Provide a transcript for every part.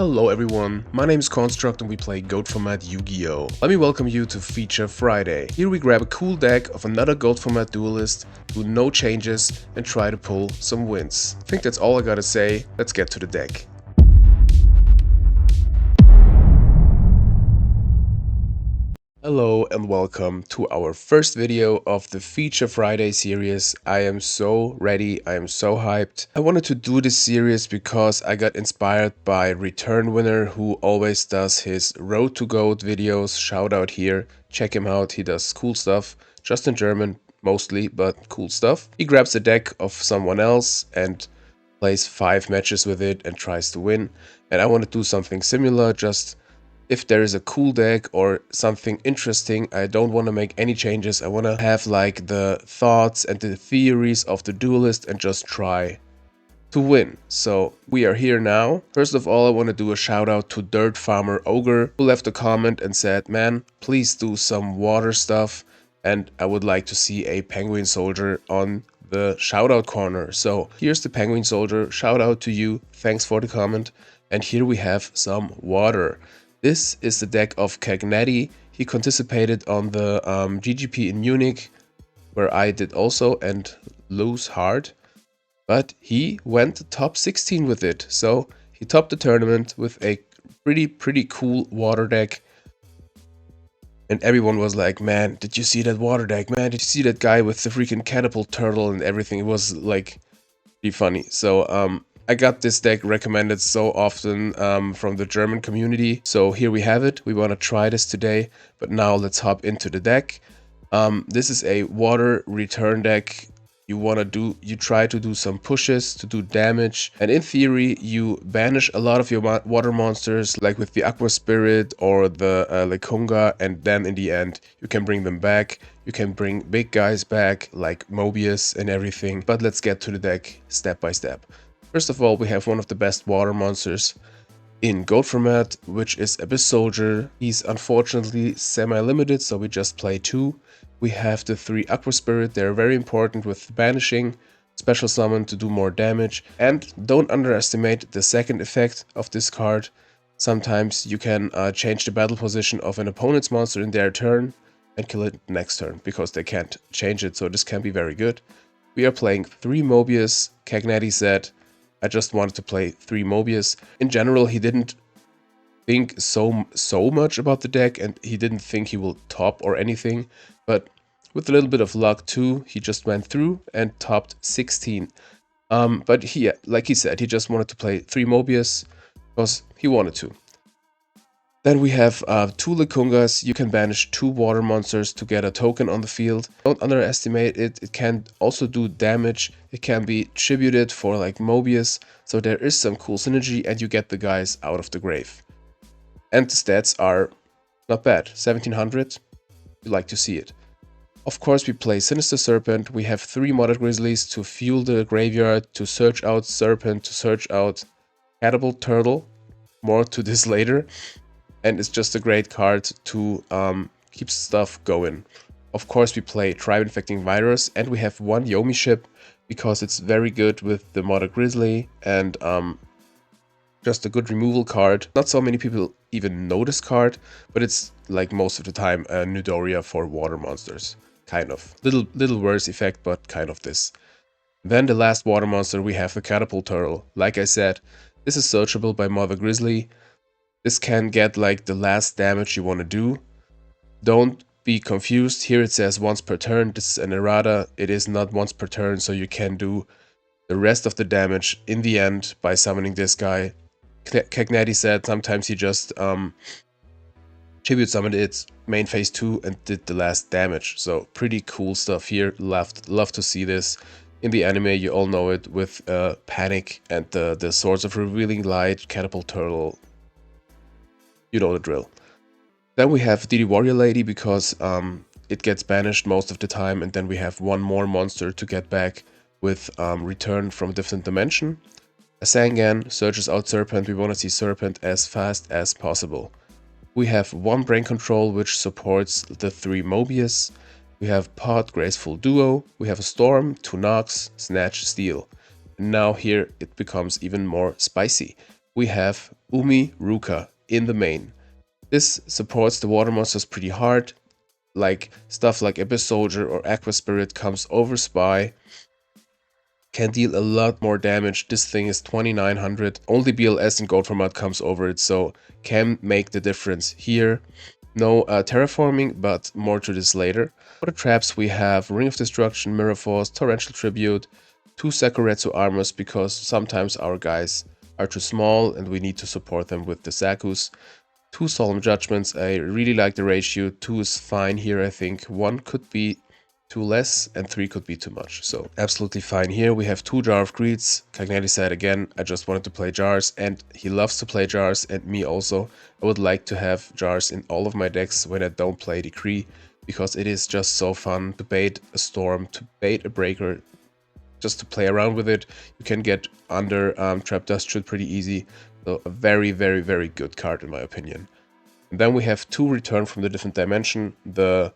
Hello everyone, my name is Construct and we play Goat Format Yu-Gi-Oh! Let me welcome you to Feature Friday. Here we grab a cool deck of another Goat Format Duelist, do no changes and try to pull some wins. I think that's all I gotta say, let's get to the deck. Hello and welcome to our first video of the Feature Friday series. I am so ready, I am so hyped. I wanted to do this series because I got inspired by Return Winner, who always does his Road to Goat videos. Shout out here, check him out, he does cool stuff, just in German mostly, but cool stuff. He grabs a deck of someone else and plays 5 matches with it and tries to win. And I want to do something similar, just if there is a cool deck or something interesting, I don't want to make any changes. I want to have like the thoughts and the theories of the duelist and just try to win. So we are here now. First of all, I want to do a shout out to Dirt Farmer Ogre, who left a comment and said, man, please do some water stuff. And I would like to see a penguin soldier on the shout out corner. So here's the penguin soldier. Shout out to you. Thanks for the comment. And here we have some water. This is the deck of Kagneti. He participated on the GGP in Munich, where I did also and lose hard. But he went top 16 with it. So he topped the tournament with a pretty cool water deck. And everyone was like, man, did you see that water deck? Man, did you see that guy with the freaking catapult turtle and everything? It was like pretty funny. So I got this deck recommended so often from the German community. So here we have it. We want to try this today, but now let's hop into the deck. This is a water return deck. You try to do some pushes to do damage, and in theory you banish a lot of your water monsters, like with the Aqua Spirit or the Lekunga, and then in the end you can bring them back. You can bring big guys back like Mobius and everything. But let's get to the deck step by step. First of all, we have one of the best water monsters in Goat format, which is Abyss Soldier. He's unfortunately semi-limited, so we just play 2. We have the 3 Aqua Spirit. They're very important with banishing, special summon to do more damage. And don't underestimate the second effect of this card. Sometimes you can change the battle position of an opponent's monster in their turn and kill it next turn, because they can't change it, so this can be very good. We are playing 3 Mobius. Kagneti said, I just wanted to play 3 Mobius. In general, he didn't think so much about the deck, and he didn't think he will top or anything. But with a little bit of luck too, he just went through and topped 16. But he, like he said, he just wanted to play 3 Mobius because he wanted to. Then we have 2 Lekungas. You can banish 2 water monsters to get a token on the field. Don't underestimate it. It can also do damage. It can be tributed for like Mobius. So there is some cool synergy and you get the guys out of the grave. And the stats are not bad. 1700. You like to see it. Of course, we play Sinister Serpent. We have 3 Modded Grizzlies to fuel the graveyard, to search out Serpent, to search out Catapult Turtle. More to this later. And it's just a great card to keep stuff going. Of course, we play Tribe Infecting Virus, and we have 1 Yomi ship because it's very good with the Modded Grizzly and just a good removal card. Not so many people even know this card, but it's like most of the time a Nudoria for water monsters. Kind of. Little worse effect, but kind of this. Then the last water monster, we have the Catapult Turtle. Like I said, this is searchable by Mother Grizzly. This can get like the last damage you want to do. Don't be confused. Here it says once per turn. This is an errata. It is not once per turn, so you can do the rest of the damage in the end by summoning this guy. Kagneti said sometimes he just tribute summoned its main phase 2 and did the last damage. So pretty cool stuff here. Love to see this. In the anime, you all know it with Panic and the Swords of Revealing Light, Catapult Turtle. You know the drill. Then we have DD Warrior Lady because it gets banished most of the time, and then we have 1 more monster to get back with Return from a Different Dimension. A Sangan searches out Serpent. We want to see Serpent as fast as possible. We have 1 Brain Control which supports the 3 Mobius. We have Pod Graceful Duo. We have a Storm, 2 Nox, Snatch, Steal. And now here it becomes even more spicy. we have Umi Ruka in the main. This supports the water monsters pretty hard, like stuff like Abyss Soldier or Aqua Spirit comes over Spy, can deal a lot more damage. This thing is 2900, only BLS and Goat Format comes over it, so can make the difference here. No terraforming, but more to this later. For the traps we have Ring of Destruction, Mirror Force, Torrential Tribute, 2 Sakuretsu armors because sometimes our guys are too small and we need to support them with the Sakus. 2 Solemn Judgments, I really like the ratio, 2 is fine here I think, 1 could be too less and 3 could be too much, so absolutely fine here. We have 2 Jar of Greeds. Kagneti said again, I just wanted to play jars, and he loves to play jars, and me also. I would like to have jars in all of my decks when I don't play Decree, because it is just so fun to bait a storm, to bait a breaker, just to play around with it. You can get under Trap Dust Shoot pretty easy, so a very, very, very good card in my opinion. And then we have 2 Return from the Different Dimension, the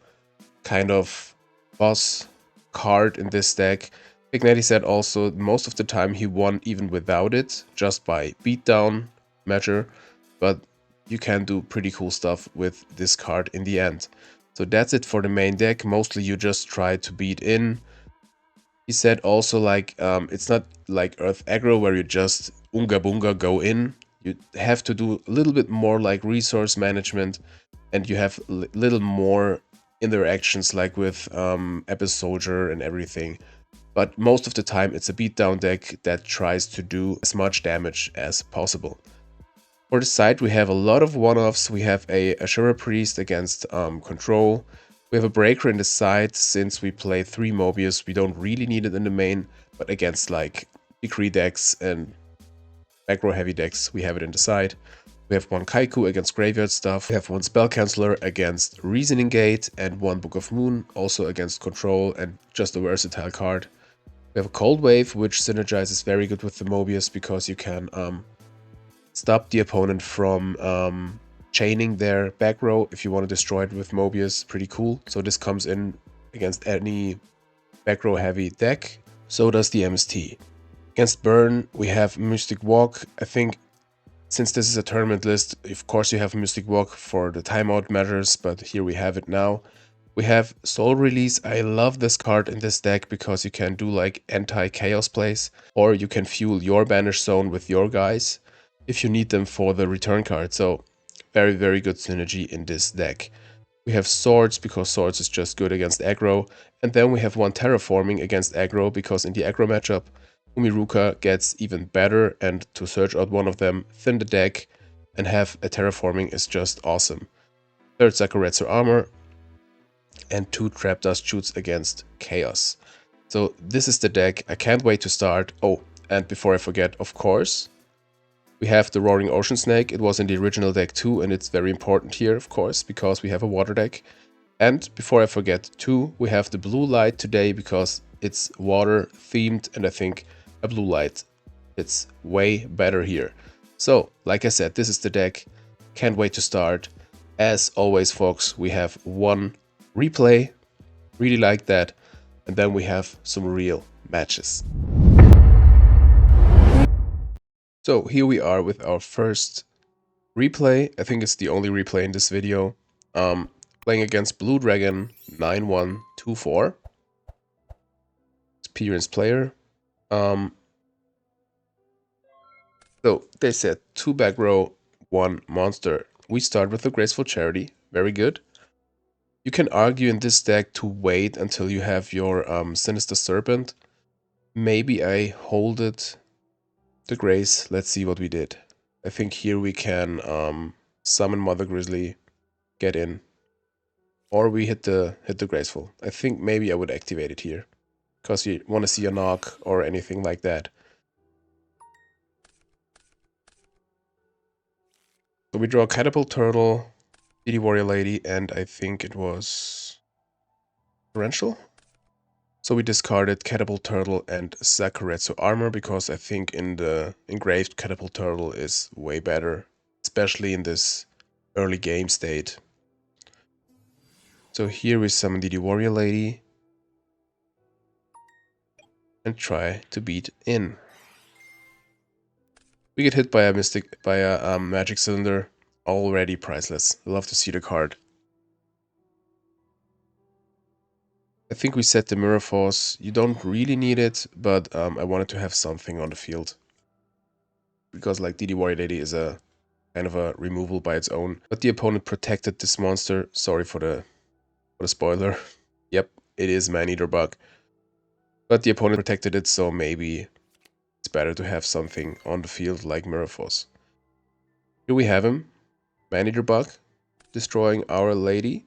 kind of boss card in this deck. Kagneti said also most of the time he won even without it, just by beatdown measure, but you can do pretty cool stuff with this card in the end. So that's it for the main deck. Mostly you just try to beat in. He said also like it's not like Earth Aggro where you just unga bunga go in. You have to do a little bit more like resource management, and you have little more interactions like with Abyss Soldier and everything. But most of the time it's a beatdown deck that tries to do as much damage as possible. For the side we have a lot of one-offs. We have a Ashura Priest against Control. We have a Breaker in the side. Since we play 3 Mobius, we don't really need it in the main, but against like Decree decks and aggro heavy decks, we have it in the side. We have 1 Kaiku against Graveyard Stuff. We have 1 Spell Canceller against Reasoning Gate and 1 Book of Moon, also against Control and just a versatile card. We have a Cold Wave, which synergizes very good with the Mobius because you can stop the opponent from chaining their back row if you want to destroy it with Mobius. Pretty cool. So this comes in against any back row heavy deck. So does the MST. Against Burn, we have Mystic Walk. I think since this is a tournament list, of course you have Mystic Walk for the timeout measures, but here we have it now. We have Soul Release. I love this card in this deck because you can do like anti-chaos plays, or you can fuel your banish zone with your guys if you need them for the return card. So very, very good synergy in this deck. We have Swords because Swords is just good against aggro, and then we have 1 Terraforming against aggro because in the aggro matchup Umiruka gets even better, and to search out one of them, thin the deck, and have a Terraforming is just awesome. 3rd Sakuretsu armor, and 2 Trap Dust Shoots against Chaos. So this is the deck. I can't wait to start. Oh, and before I forget, of course, we have the Roaring Ocean Snake. It was in the original deck too, and it's very important here, of course, because we have a water deck. And before I forget too, we have the Blue Light today because it's water themed, and I think a Blue Light fits way better here. So, like I said, this is the deck. Can't wait to start. As always, folks, we have 1 replay. Really like that. And then we have some real matches. So here we are with our first replay. I think it's the only replay in this video. Playing against Blue Dragon 9124. Experienced player. So they said 2 back row, 1 monster. We start with the Graceful Charity. Very good. You can argue in this deck to wait until you have your Sinister Serpent. Maybe I hold it. The Grace. Let's see what we did. I think here we can summon Mother Grizzly, get in. Or we hit the Graceful. I think maybe I would activate it here, because you want to see a knock or anything like that. So we draw Catapult Turtle, DD Warrior Lady, and I think it was Torrential. So we discarded Catapult Turtle and Sakuretsu Armor because I think in the engraved Catapult Turtle is way better, especially in this early game state. So here we summon DD Warrior Lady and try to beat in. We get hit by a magic cylinder. Already priceless. Love to see the card. I think we set the mirror force. You don't really need it, but I wanted to have something on the field. Because like DD Warrior Lady is a kind of a removal by its own. But the opponent protected this monster. Sorry for the spoiler. Yep, it is Man-Eater Bug. But the opponent protected it, so maybe it's better to have something on the field like Mirror Force. Here we have him. Man-Eater Bug destroying our lady.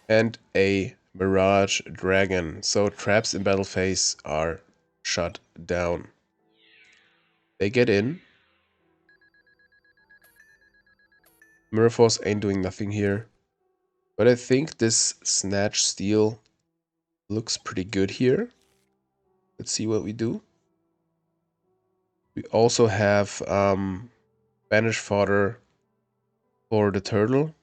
And a Mirage Dragon. So traps in battle phase are shut down. They get in. Mirror Force ain't doing nothing here. But I think this Snatch Steal looks pretty good here. Let's see what we do. We also have Banish Fodder for the turtle.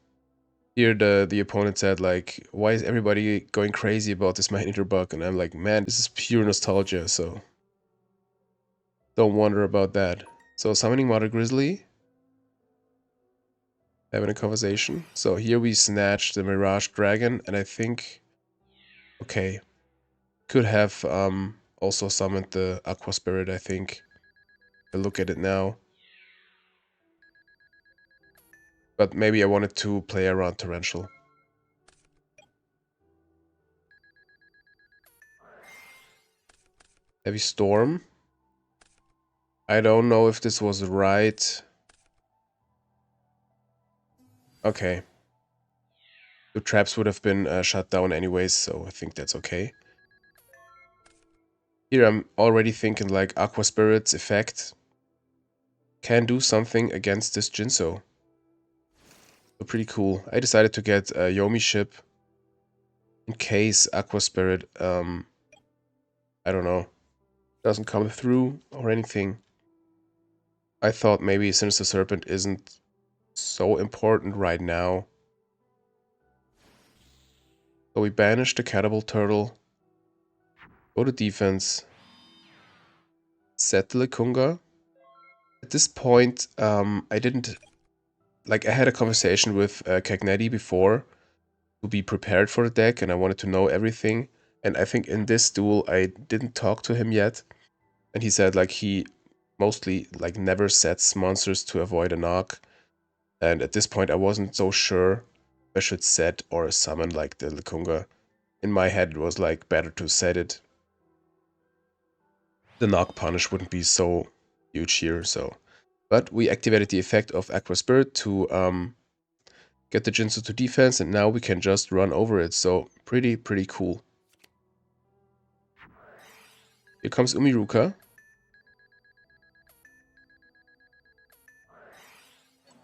Here the opponent said like, why is everybody going crazy about this Man-Eater Bug? And I'm like, man, this is pure nostalgia, so don't wonder about that. So summoning Mother Grizzly. Having a conversation. So here we snatch the Mirage Dragon, and I think, okay, could have also summoned the Aqua Spirit, I think. I look at it now. But maybe I wanted to play around Torrential. Heavy Storm. I don't know if this was right. Okay. The traps would have been shut down anyways, so I think that's okay. Here I'm already thinking like Aqua Spirit's effect can do something against this Jinso. So pretty cool. I decided to get a Yomi ship in case Aqua Spirit, I don't know, doesn't come through or anything. I thought maybe Sinister Serpent isn't so important right now. So we banish the Catapult Turtle, go to defense, set the Lekunga. At this point, I didn't, like I had a conversation with Kagneti before to be prepared for the deck and I wanted to know everything. And I think in this duel, I didn't talk to him yet. And he said like he mostly like never sets monsters to avoid a knock. And at this point, I wasn't so sure if I should set or summon like the Lekunga. In my head, it was like better to set it. The knock punish wouldn't be so huge here, so. But we activated the effect of Aqua Spirit to get the Jinsu to defense, and now we can just run over it. So pretty cool. Here comes Umiruka.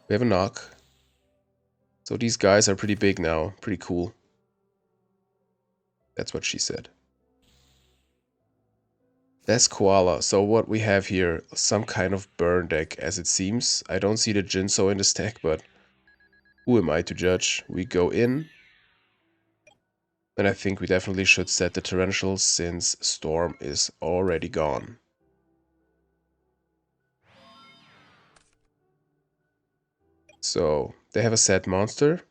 We have a knock. So these guys are pretty big now. Pretty cool. That's what she said. That's Koala. So what we have here, some kind of burn deck as it seems. I don't see the Jinso in this deck, but who am I to judge? We go in. And I think we definitely should set the Torrential since Storm is already gone. So they have a sad monster.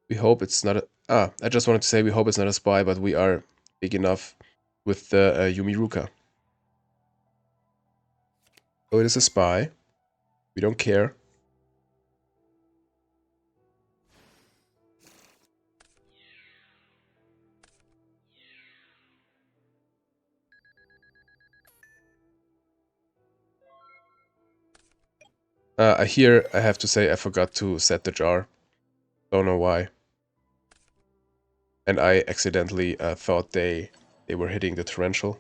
We hope it's not a... I just wanted to say we hope it's not a spy, but we are big enough with the Yumiruka. Oh, it is a spy. We don't care. Here, I have to say I forgot to set the jar. Don't know why. And I accidentally thought they were hitting the Torrential.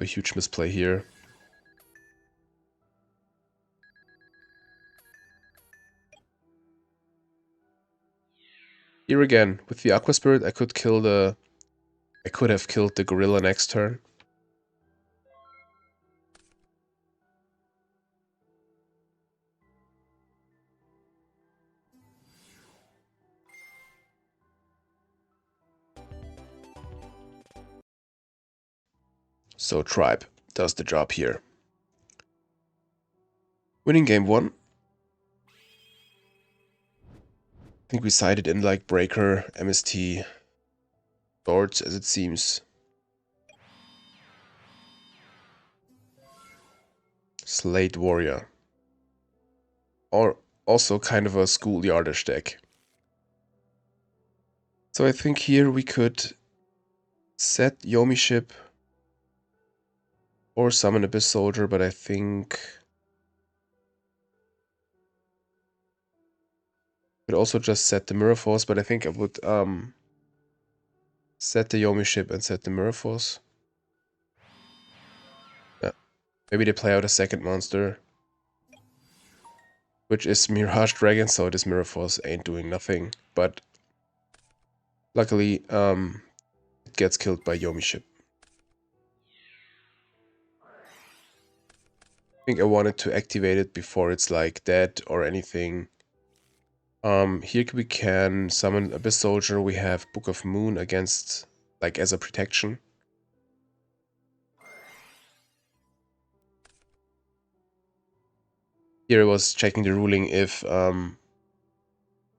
A huge misplay here. Here again, with the Aqua Spirit, I could have killed the Gorilla next turn. So Tribe does the job here. Winning game 1. I think we sided in like Breaker, MST, Swords as it seems. Slate Warrior. Or also kind of a schoolyardish deck. So I think here we could set Yomi Ship or summon Abyss Soldier, but I think could also just set the Mirror Force, but I think I would set the Yomi Ship and set the Mirror Force. Yeah. Maybe they play out a second monster, which is Mirage Dragon, so this Mirror Force ain't doing nothing. But luckily, it gets killed by Yomi Ship. I think I wanted to activate it before it's like dead or anything. Here we can summon Abyss Soldier. We have Book of Moon against, like, as a protection. Here I was checking the ruling if Abyss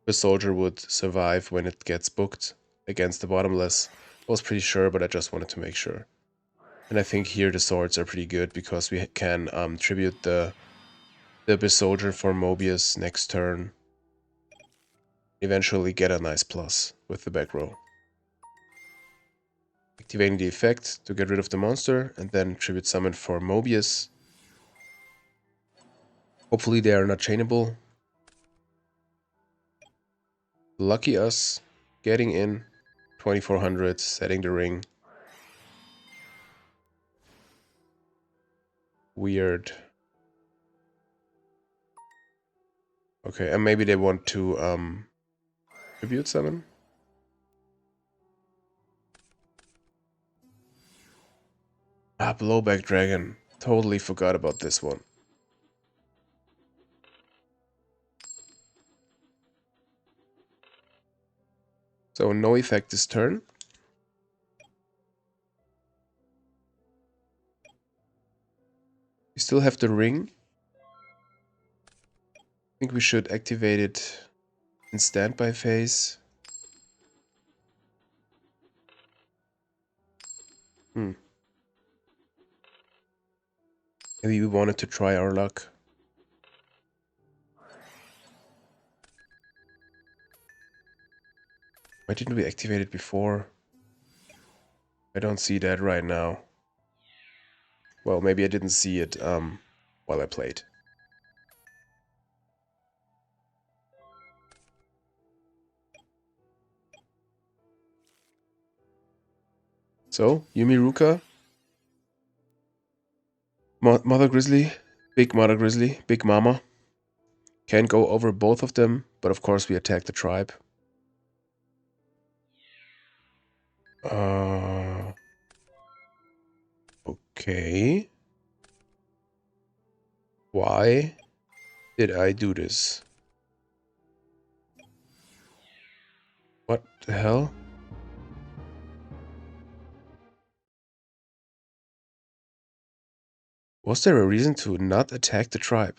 Soldier would survive when it gets booked against the bottomless. I was pretty sure, but I just wanted to make sure. And I think here the swords are pretty good because we can tribute the Abyss Soldier for Mobius next turn. Eventually get a nice plus with the back row. Activating the effect to get rid of the monster, and then tribute summon for Mobius. Hopefully they are not chainable. Lucky us. Getting in. 2400, setting the ring. Weird. Okay, and maybe they want to tribute summon. Ah, Blowback Dragon. Totally forgot about this one. So no effect this turn. We still have the ring. I think we should activate it in standby phase. Maybe we wanted to try our luck. Why didn't we activate it before? I don't see that right now. Well, maybe I didn't see it while I played. So, Yumiruka. Mother Grizzly. Big Mother Grizzly. Big Mama. Can go over both of them, but of course we attack the tribe. Okay. Why did I do this? What the hell? Was there a reason to not attack the tribe?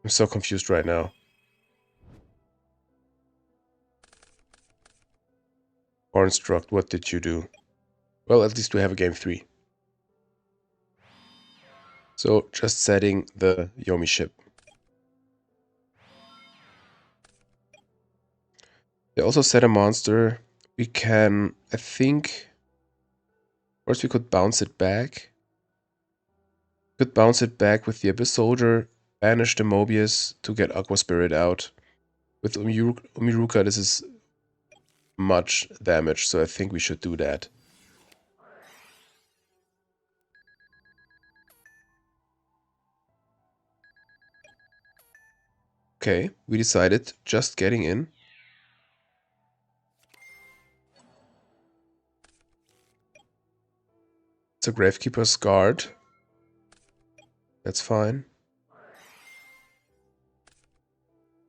I'm so confused right now. Hornstruck, what did you do? Well, at least we have a game 3. So, just setting the Yomi ship. They also set a monster. We can, I think... First we could bounce it back. Could bounce it back with the Abyss Soldier, banish the Mobius to get Aqua Spirit out. With Umiruka, this is much damage, so I think we should do that. Okay, we decided just getting in. It's a Gravekeeper's Guard. That's fine.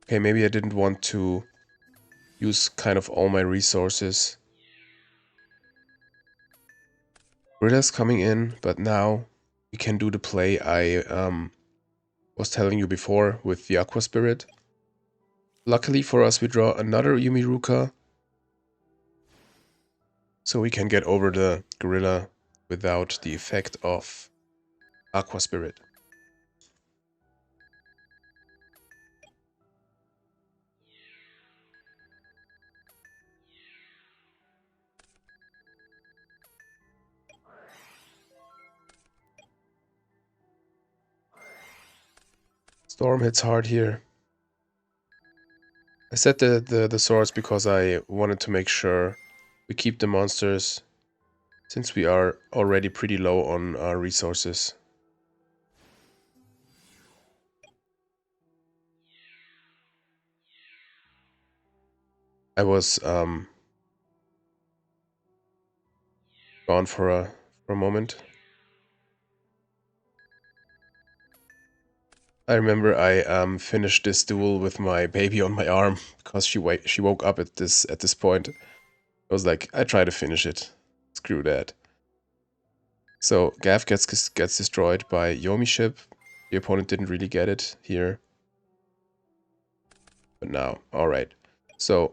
Okay, maybe I didn't want to use kind of all my resources. Gorilla's coming in, but now we can do the play I was telling you before with the Aqua Spirit. Luckily for us, we draw another Yumiruka, so we can get over the Gorilla without the effect of Aqua Spirit. Storm hits hard here. I set the swords because I wanted to make sure we keep the monsters, since we are already pretty low on our resources. I was gone for a moment. I remember I finished this duel with my baby on my arm because she woke up at this point. I was like, I try to finish it. Screw that. So Gav gets destroyed by Yomi ship. The opponent didn't really get it here. But now, alright. So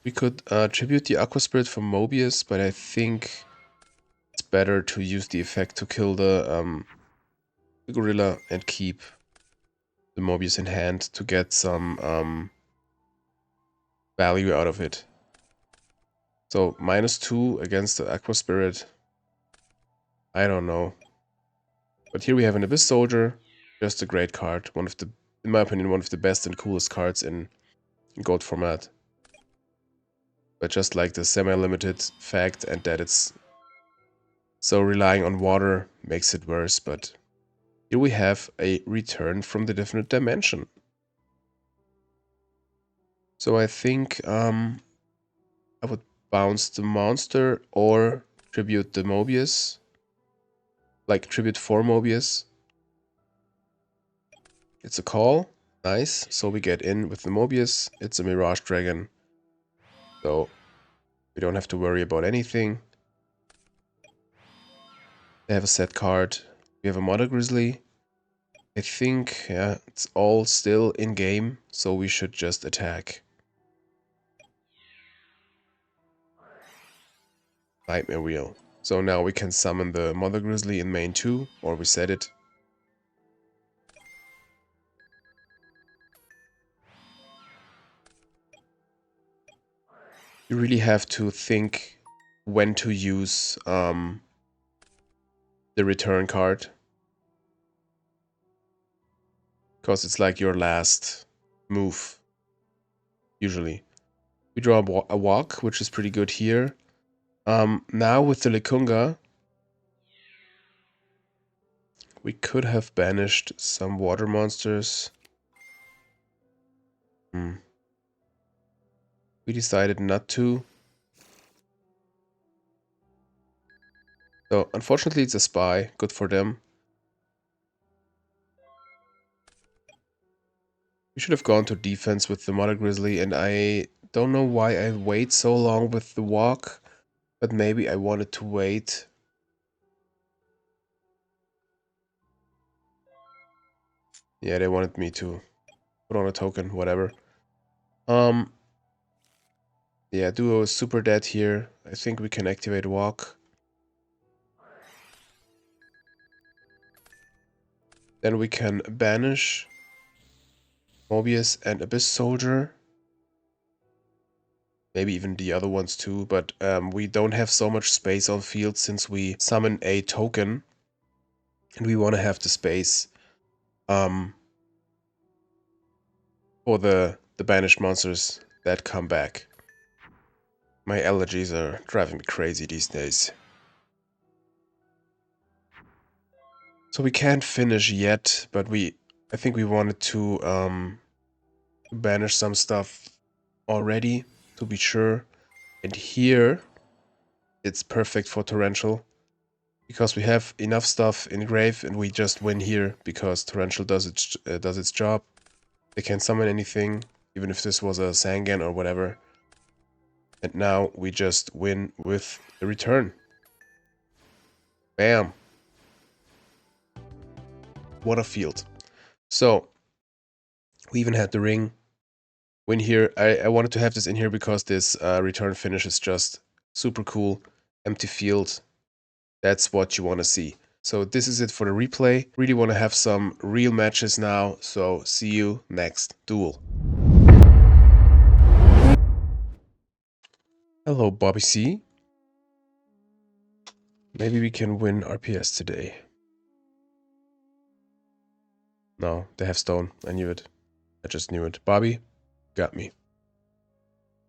we could tribute the Aqua Spirit from Mobius, but I think it's better to use the effect to kill the gorilla and keep the Mobius in hand to get some value out of it. So -2 against the Aqua Spirit. I don't know. But here we have an Abyss Soldier. Just a great card. One of the, in my opinion, one of the best and coolest cards in Goat Format. But just like the semi-limited fact and that it's so relying on water makes it worse. But here we have a return from the different dimension. So I think I would bounce the monster or tribute the Mobius. Like tribute 4 Mobius. It's a call. Nice. So we get in with the Mobius. It's a Mirage Dragon. So we don't have to worry about anything. They have a set card. We have a Mother Grizzly. I think, yeah, it's all still in game, so we should just attack. Nightmare Wheel. So now we can summon the Mother Grizzly in main 2, or we set it. You really have to think when to use the return card. Because it's like your last move, usually. We draw a walk, which is pretty good here. Now with the Likunga, we could have banished some water monsters. We decided not to. So, unfortunately, it's a spy. Good for them. We should have gone to defense with the Mother Grizzly, and I don't know why I wait so long with the walk, but maybe I wanted to wait. Yeah, they wanted me to put on a token, whatever. Yeah, Duo is super dead here. I think we can activate walk. Then we can banish Mobius and Abyss Soldier. Maybe even the other ones too, but we don't have so much space on field since we summon a token. And we want to have the space for the banished monsters that come back. My allergies are driving me crazy these days. So we can't finish yet, but I think we wanted to banish some stuff already, to be sure. And here, it's perfect for Torrential, because we have enough stuff in grave and we just win here, because Torrential does its job. They can't summon anything, even if this was a Sangan or whatever. And now we just win with the return. Bam. What a field. So, we even had the ring. Win here. I wanted to have this in here because this return finish is just super cool. Empty field. That's what you want to see. So this is it for the replay. Really want to have some real matches now. So see you next duel. Hello, Bobby C. Maybe we can win RPS today. No, they have stone. I knew it. I just knew it. Bobby, got me.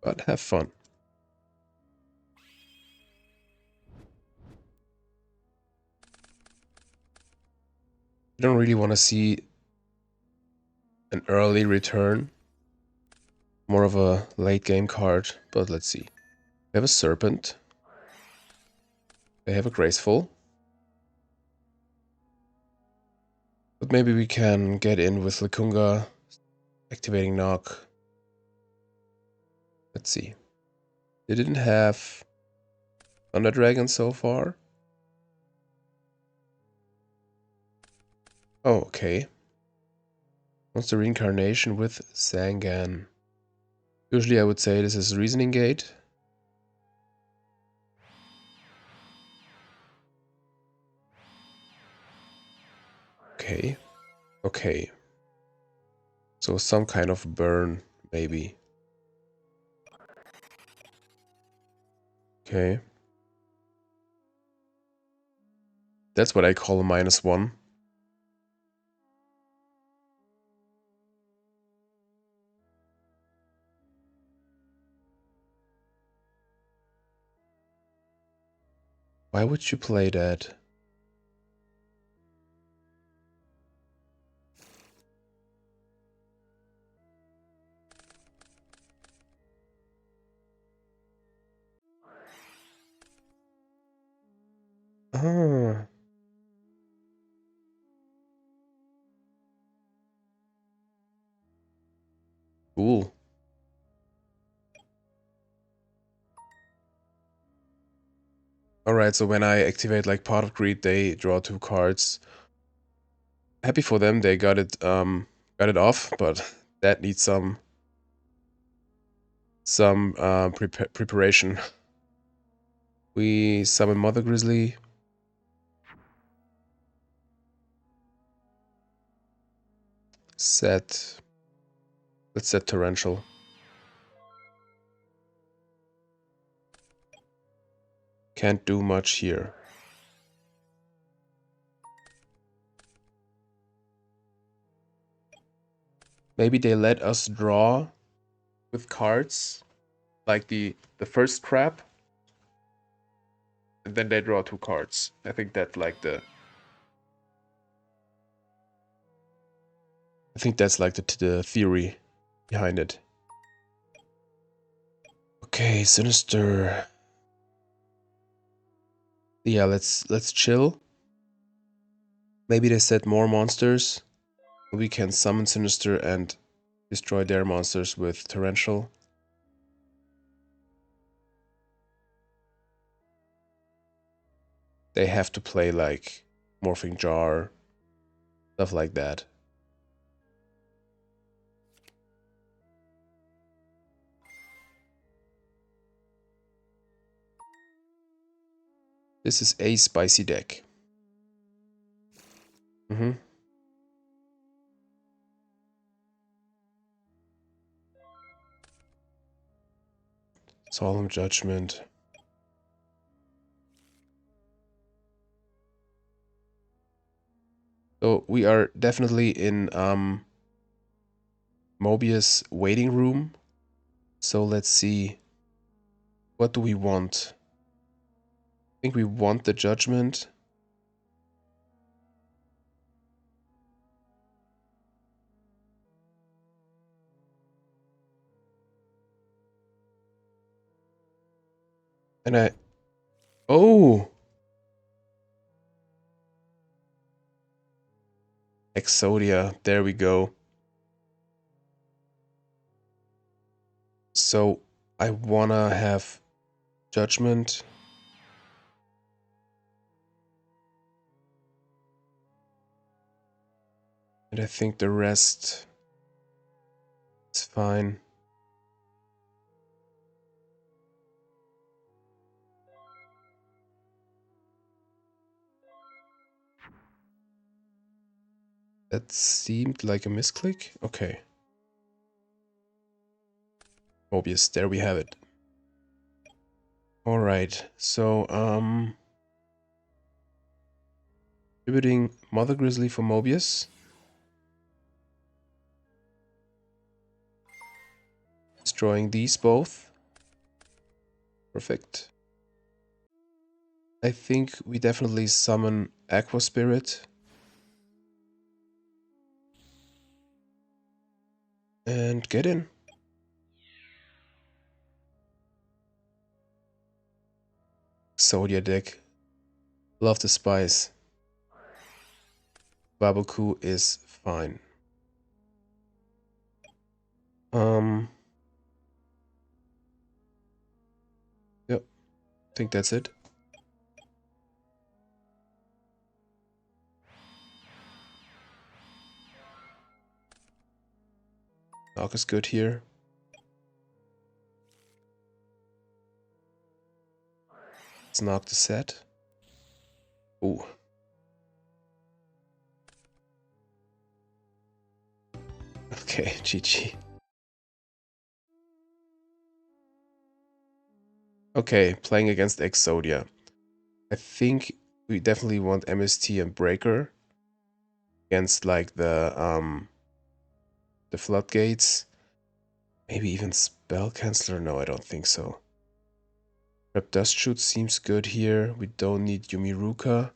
But have fun. I don't really want to see an early return. More of a late game card, but let's see. They have a Serpent. They have a Graceful. But maybe we can get in with Likunga, activating Knock. Let's see. They didn't have Thunder Dragon so far. Oh, okay. Monster Reincarnation with Sangan. Usually I would say this is Reasoning Gate. Okay. Okay. So some kind of burn, maybe. Okay. That's what I call a -1. Why would you play that? Ah. Cool. Alright, so when I activate like Pot of Greed, they draw 2 cards. Happy for them, they got it off, but that needs some preparation. We summon Mother Grizzly. Let's set Torrential. Can't do much here. Maybe they let us draw with cards, like the first trap, and then they draw 2 cards. I think that's like the the theory behind it. Okay, Sinister. Yeah, let's chill. Maybe they set more monsters. We can summon Sinister and destroy their monsters with Torrential. They have to play like Morphing Jar, stuff like that. This is a spicy deck. Solemn Judgment. So we are definitely in Mobius waiting room. So let's see. What do we want? I think we want the Judgment. And oh! Exodia, there we go. So I wanna have judgment. And I think the rest is fine. That seemed like a misclick. Okay. Mobius, there we have it. Alright, so distributing Mother Grizzly for Mobius. Destroying these both. Perfect. I think we definitely summon Aqua Spirit. And get in. Exodia deck. Love the spice. Babuku is fine. Yep. I think that's it. Knock is good here. Let's knock the set. Ooh. Okay, GG. Okay, playing against Exodia. I think we definitely want MST and Breaker against like the floodgates. Maybe even Spell Canceller? No, I don't think so. Trap Dust Shoot seems good here. We don't need Yumiruka.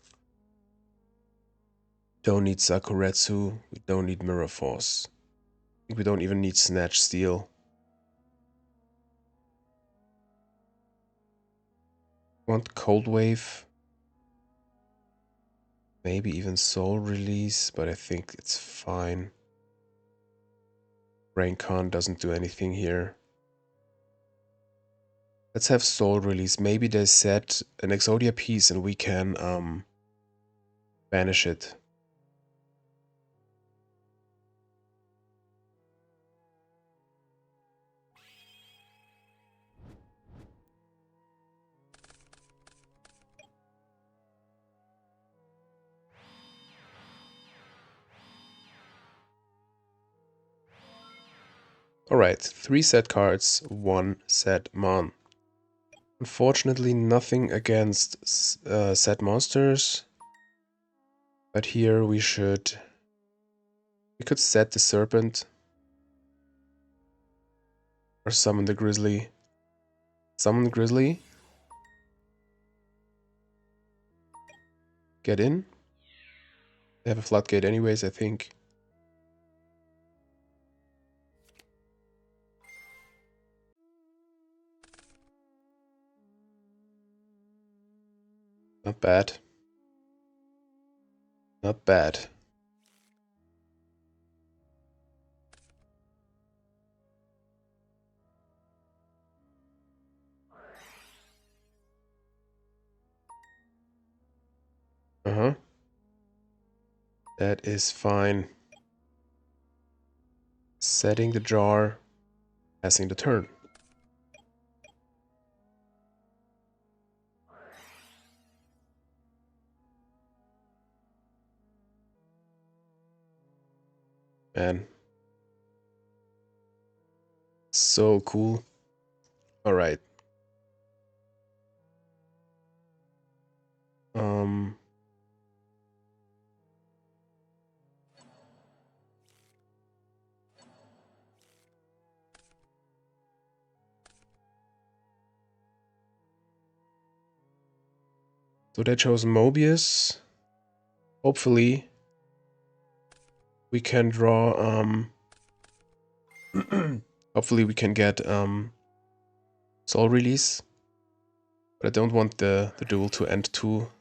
Don't need Sakuretsu. We don't need Mirror Force. I think we don't even need Snatch Steel. Want Cold Wave. Maybe even Soul Release, but I think it's fine. Raincon doesn't do anything here. Let's have Soul Release. Maybe they set an Exodia piece and we can banish it. Alright, 3 set cards, 1 set mon. Unfortunately, nothing against set monsters. But here we could set the Serpent. Or summon the Grizzly. Summon the Grizzly. Get in. They have a Floodgate anyways, I think. Not bad. Not bad. Uh-huh. That is fine. Setting the jar. Passing the turn. Man. So cool. Alright. So they chose Mobius. Hopefully we can draw hopefully we can get Soul Release. But I don't want the duel to end too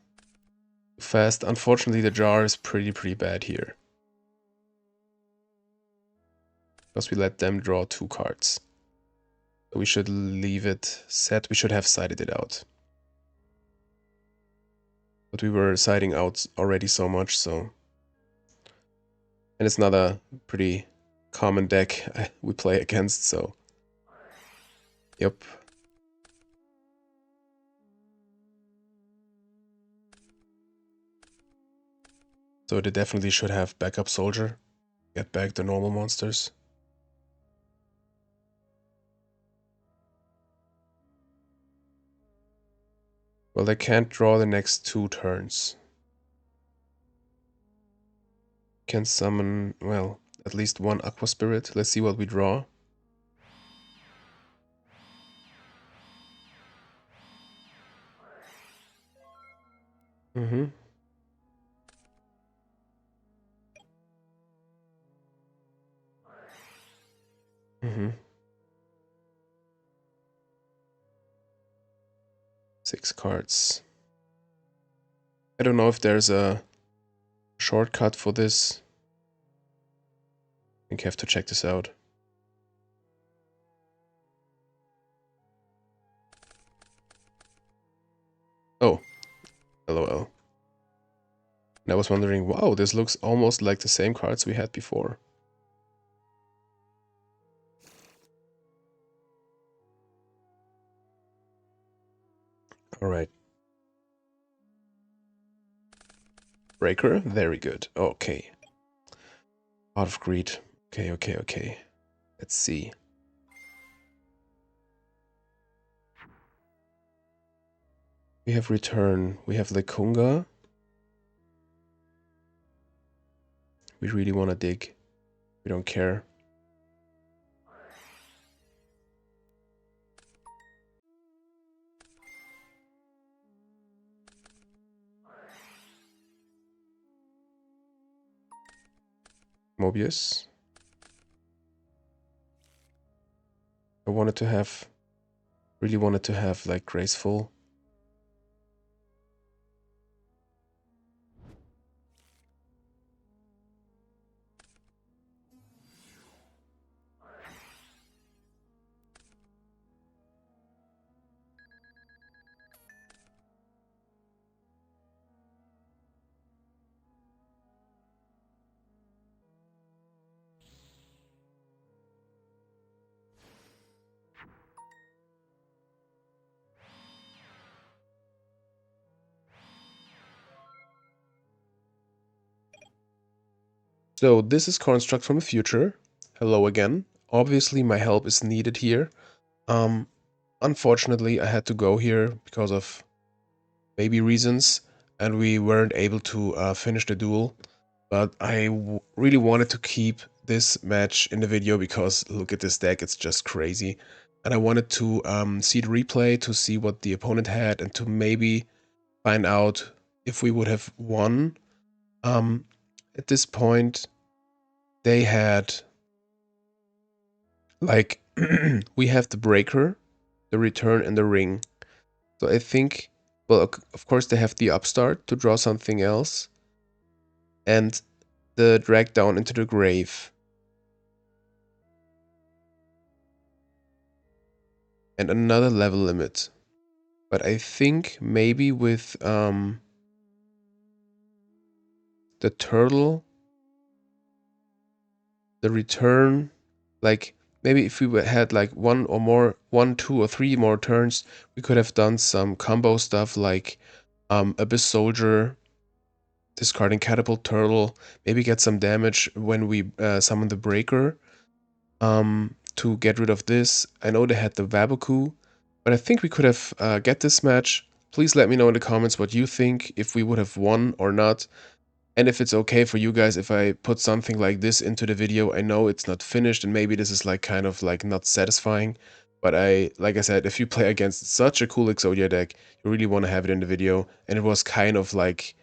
fast. Unfortunately the jar is pretty bad here. Because we let them draw 2 cards. We should leave it set. We should have sided it out. But we were siding out already so much, so... And it's not a pretty common deck we play against, so... Yep. So they definitely should have backup soldier. Get back the normal monsters. Well, they can't draw the next 2 turns. Can summon, well, at least 1 Aqua Spirit. Let's see what we draw. Mm-hmm. Mm-hmm. 6 cards. I don't know if there's a shortcut for this. I think I have to check this out. Oh, LOL. And I was wondering, wow, this looks almost like the same cards we had before. Alright. Breaker, very good. Okay. Out of greed. Okay. Let's see. We have return. We have Lekunga. We really want to dig. We don't care. Mobius. I wanted to have... Really wanted to have, like, Graceful. So this is Construct from the Future. Hello again. Obviously my help is needed here. Unfortunately I had to go here because of maybe reasons, and we weren't able to finish the duel. But I really wanted to keep this match in the video because look at this deck, it's just crazy. And I wanted to see the replay to see what the opponent had and to maybe find out if we would have won. At this point, they had, like, we have the Breaker, the Return, and the Ring. So I think, well, of course they have the Upstart to draw something else, and the Drag Down into the Grave. And another level limit. But I think maybe with the turtle, the return, like maybe if we had like 1, 2, or 3 more turns, we could have done some combo stuff like Abyss Soldier, discarding Catapult Turtle, maybe get some damage when we summon the Breaker to get rid of this. I know they had the Waboku, but I think we could have get this match. Please let me know in the comments what you think, if we would have won or not. And if it's okay for you guys if I put something like this into the video. I know it's not finished and maybe this is like kind of like not satisfying. But like I said, if you play against such a cool Exodia deck, you really want to have it in the video. And it was kind of like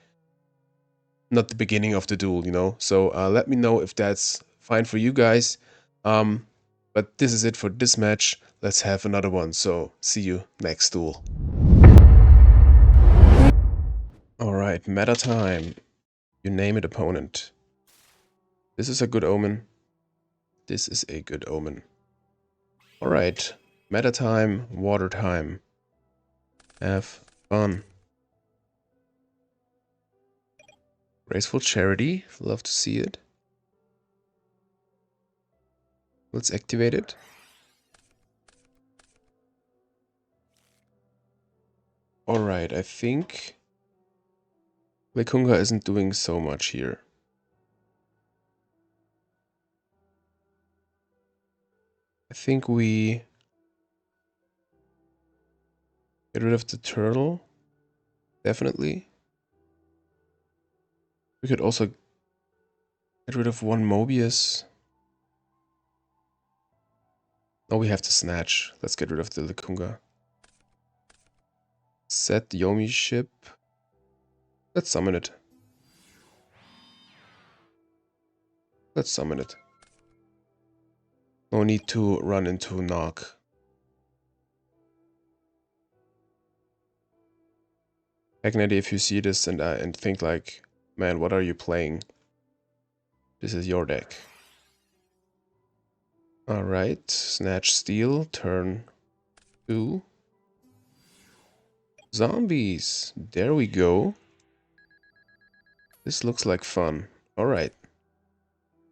not the beginning of the duel, you know? So let me know if that's fine for you guys. But this is it for this match. Let's have another one. So see you next duel. Alright, meta time. You name it, opponent. This is a good omen. This is a good omen. Alright. Meta time, water time. Have fun. Graceful Charity. Love to see it. Let's activate it. Alright, I think Lekunga isn't doing so much here. I think we get rid of the turtle. Definitely. We could also get rid of one Mobius. Oh, we have to snatch. Let's get rid of the Lekunga. Set Yomi ship. Let's summon it. Let's summon it. No need to run into knock. Kagneti, if you see this and think like, man, what are you playing? This is your deck. Alright, Snatch Steel, turn 2. Zombies, there we go. This looks like fun. Alright.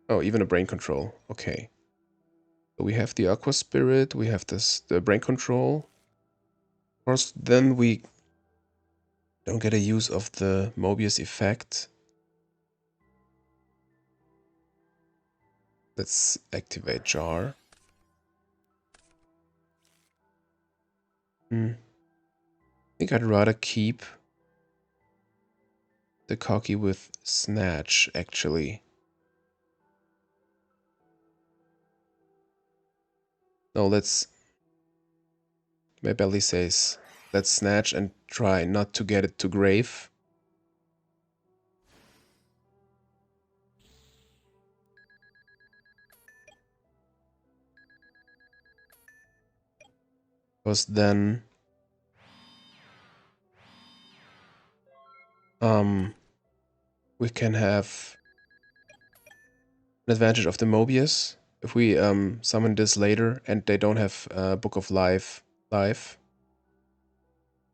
Oh, even a brain control, okay. So we have the Aqua Spirit, we have the brain control. Of course, then we don't get a use of the Mobius effect. Let's activate Jar. I think I'd rather keep the Cocky with Snatch, actually. No, my belly says, let's Snatch and try not to get it to grave. Because then we can have an advantage of the Mobius. If we summon this later and they don't have Book of Life live,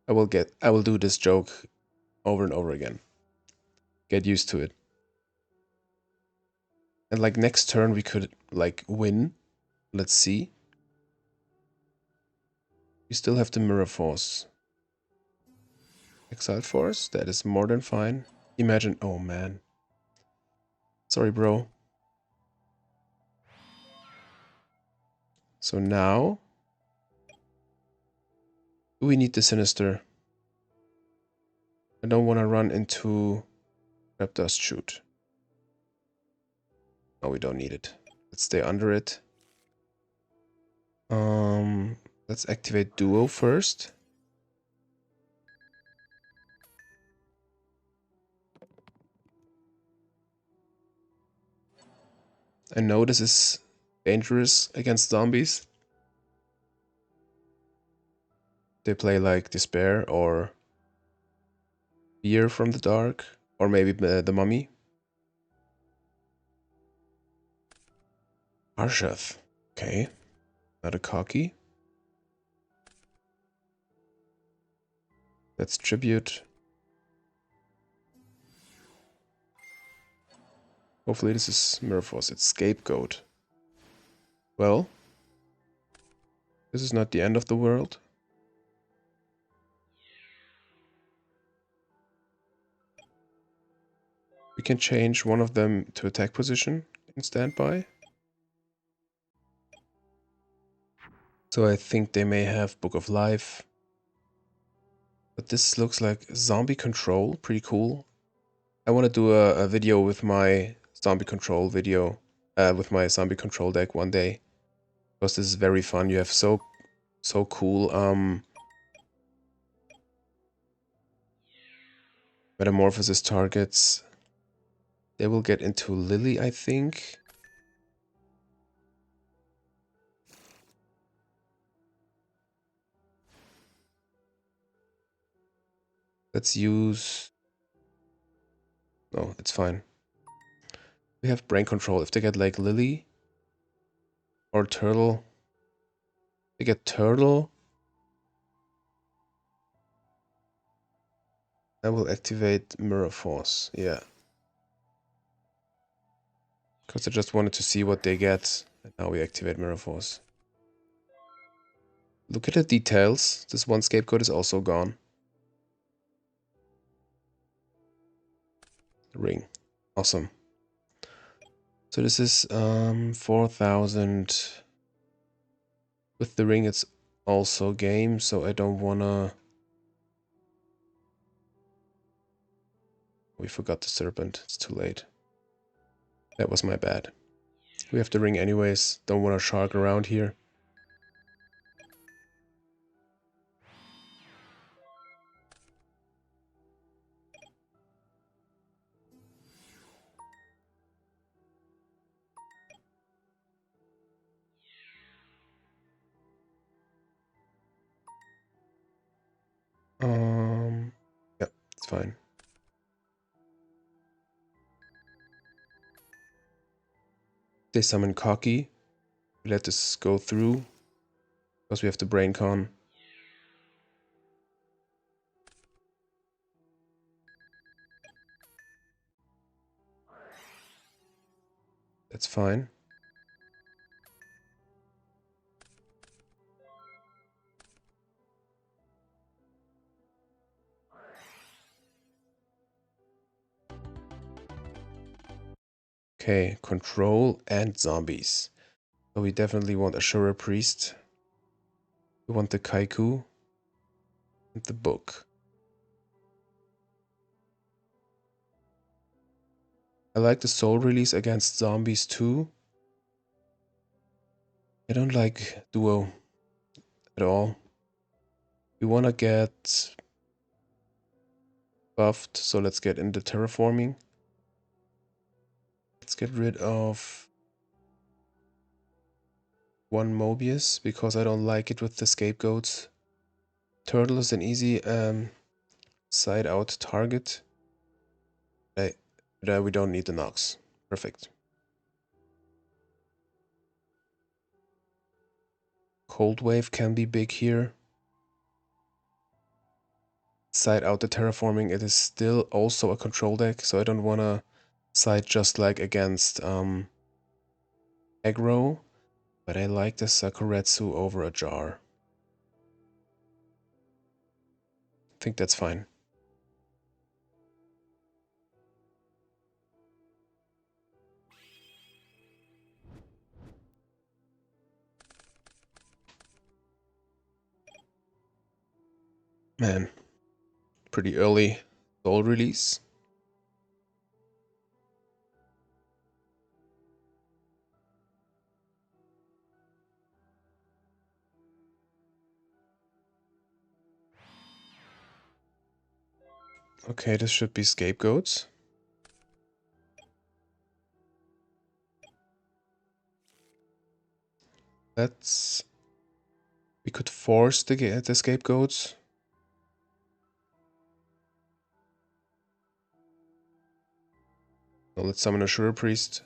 I will do this joke over and over again. Get used to it. And like next turn we could like win. Let's see. We still have the Mirror Force. Exile Force, that is more than fine. Imagine, oh man. Sorry, bro. So now, do we need the Sinister? I don't want to run into Trap Dust Shoot. No, we don't need it. Let's stay under it. Let's activate Duo first. I know this is dangerous against zombies. They play like Despair or Fear from the Dark, or maybe the Mummy. Arshath. Okay. Not a Cocky. Let's tribute. Hopefully this is Mirror Force. It's Scapegoat. Well, this is not the end of the world. We can change one of them to attack position in standby. So I think they may have Book of Life. But this looks like zombie control. Pretty cool. I want to do a video with my zombie control video. With my zombie control deck one day. Because this is very fun. You have so cool metamorphosis targets. They will get into Lily, I think. Let's use... No, it's fine. We have brain control. If they get like Lily or Turtle, I get turtle. I will activate Mirror Force. Yeah. Because I just wanted to see what they get. And now we activate Mirror Force. Look at the details. This one scapegoat is also gone. Ring. Awesome. So this is 4,000. With the ring it's also game, so I don't wanna... We forgot the serpent. It's too late. That was my bad. We have the ring anyways. Don't want a shark around here. Yeah, it's fine. They summon Cocky. We let this go through. Because we have the brain con. That's fine. Okay, control and zombies. So we definitely want Ashura Priest. We want the Kaiku. And the book. I like the soul release against zombies too. I don't like duo at all. We want to get buffed, so let's get into terraforming. Let's get rid of one Mobius, because I don't like it with the scapegoats. Turtle is an easy side out target. We don't need the Nox. Perfect. Cold Wave can be big here. Side out the terraforming. It is still also a control deck, so I don't want to side just like against aggro. But I like the Sakuretsu over a jar. I think that's fine. Man, pretty early soul release. Okay, this should be scapegoats. Let's... We could force the scapegoats. So let's summon a Shura Priest.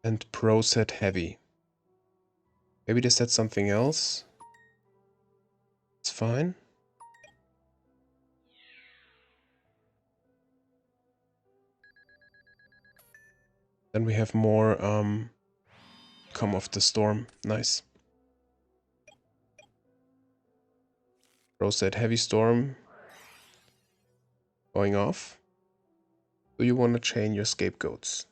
And pro set heavy. Maybe they said something else. It's fine. Then we have more Come of the Storm. Nice. Pro set heavy storm. Going off. Do you want to chain your scapegoats?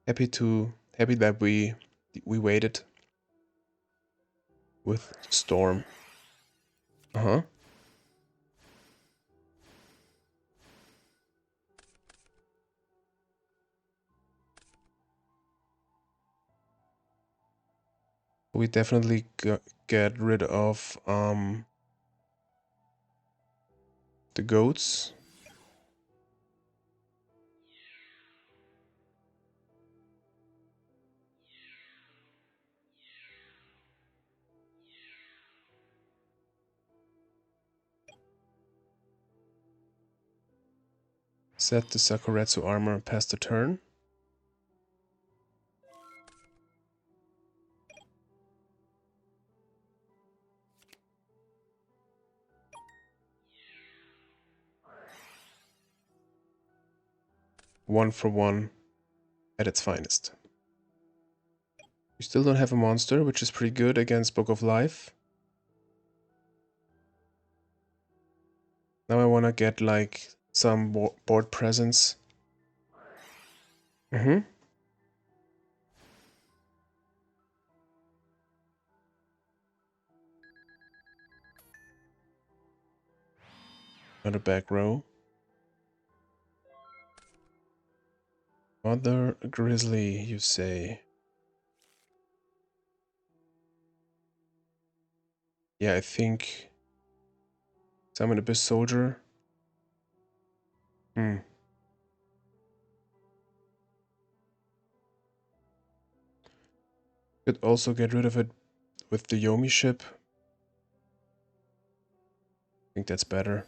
Happy that we waited with storm. Uh-huh. We definitely get rid of the goats. Set the Sakuretsu armor past the turn. One for one at its finest. We still don't have a monster, which is pretty good against Book of Life. Now I want to get like some board presence. Another back row. Mother Grizzly, you say? Yeah, I think Summon Abyss Soldier. Could also get rid of it with the Yomi ship. I think that's better.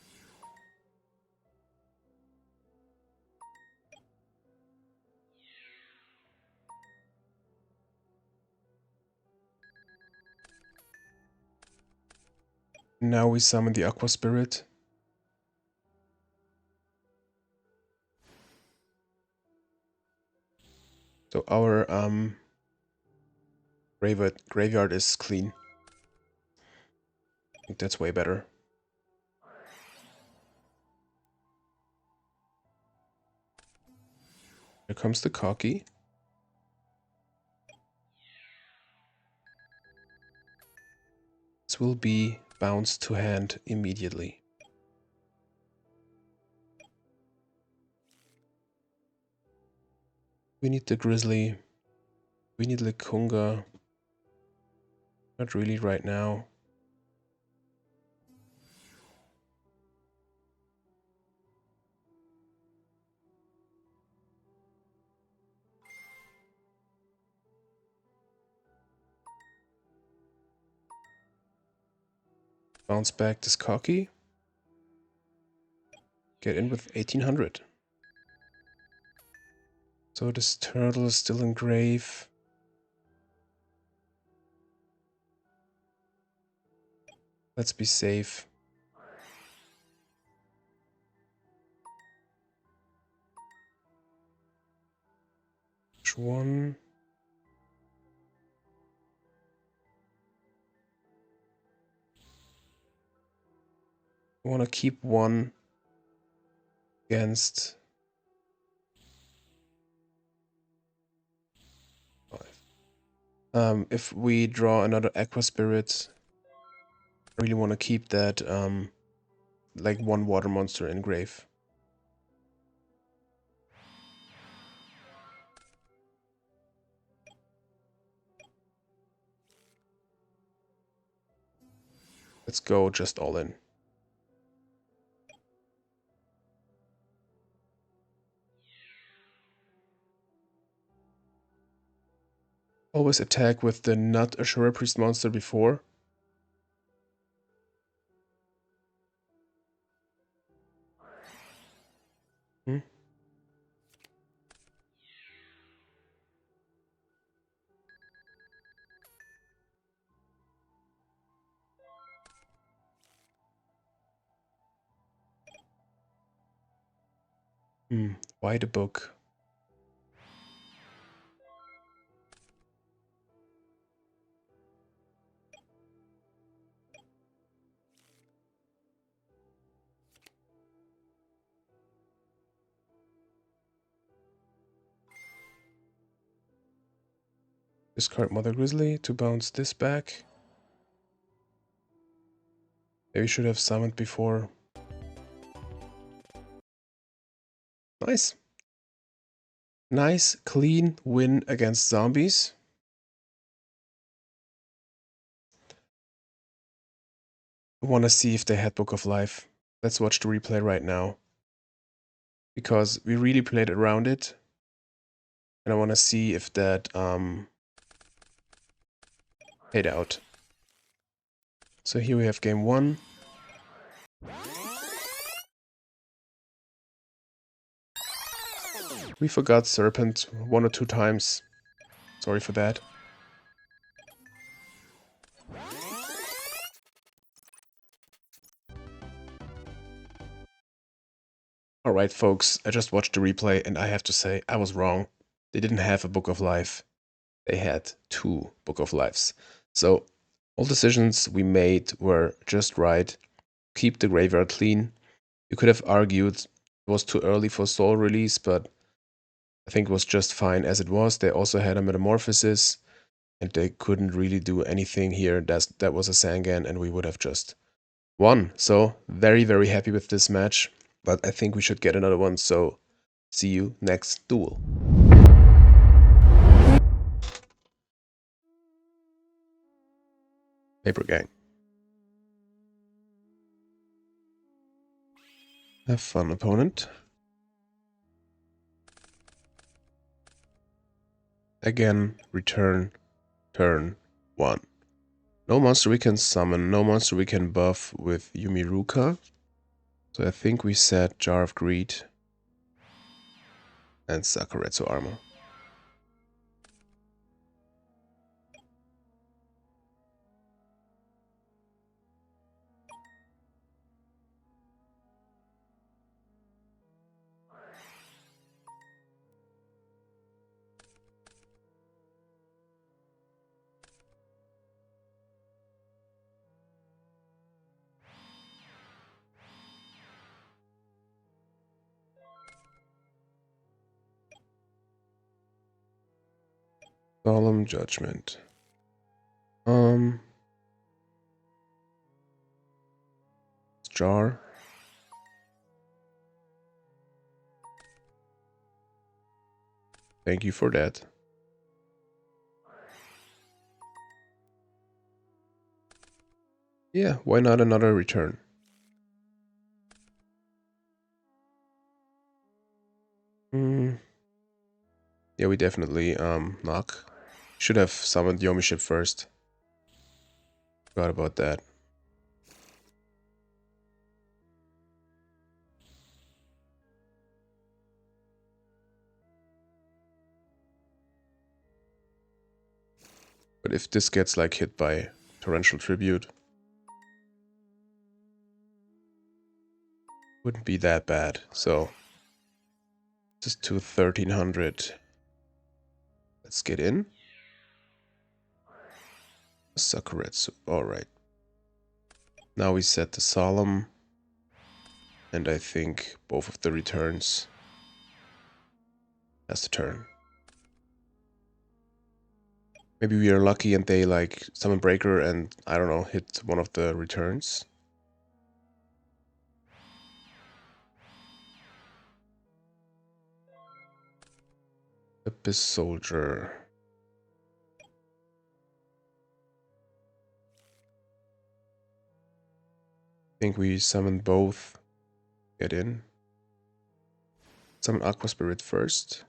Now we summon the Aqua Spirit. So our graveyard is clean. I think that's way better. Here comes the Cocky. This will be bounced to hand immediately. We need the Grizzly. We need Lekunga. Not really right now. Bounce back this Cocky. Get in with 1800. So this turtle is still in grave. Let's be safe. Which one? I want to keep one against 5. If we draw another Aqua Spirit, I really want to keep that like one water monster in grave. Let's go just all in. Always attack with the not Ashura Priest monster before. Why the book? Discard Mother Grizzly to bounce this back. Maybe we should have summoned before. Nice. Nice, clean win against zombies. I want to see if they had Book of Life. Let's watch the replay right now. Because we really played around it. And I want to see if that paid out. So here we have game 1. We forgot Serpent 1 or 2 times. Sorry for that. Alright folks, I just watched the replay and I have to say I was wrong. They didn't have a Book of Life. They had 2 Book of Lives. So all decisions we made were just right. Keep the graveyard clean. You could have argued it was too early for soul release, but I think it was just fine as it was. They also had a Metamorphosis, and they couldn't really do anything here. That was a Sangan, and we would have just won. So very, very happy with this match, but I think we should get another one. So see you next duel. Paper Gang. Have fun, opponent. Again, return, turn 1. No monster we can summon, no monster we can buff with Yumiruka. So I think we set Jar of Greed and Sakuretsu Armor. Solemn Judgment. Jar. Thank you for that. Yeah, why not another return? Yeah, we definitely knock. Should have summoned Yomi Ship first. Forgot about that. But if this gets like hit by Torrential Tribute, wouldn't be that bad. So just to 1300. Let's get in. Sakuretsu. Alright. Now we set the Solemn. And I think both of the returns. That's the turn. Maybe we are lucky and they like summon Breaker and, I don't know, hit one of the returns. Abyss Soldier. I think we summon both. Get in. Summon Aqua Spirit first.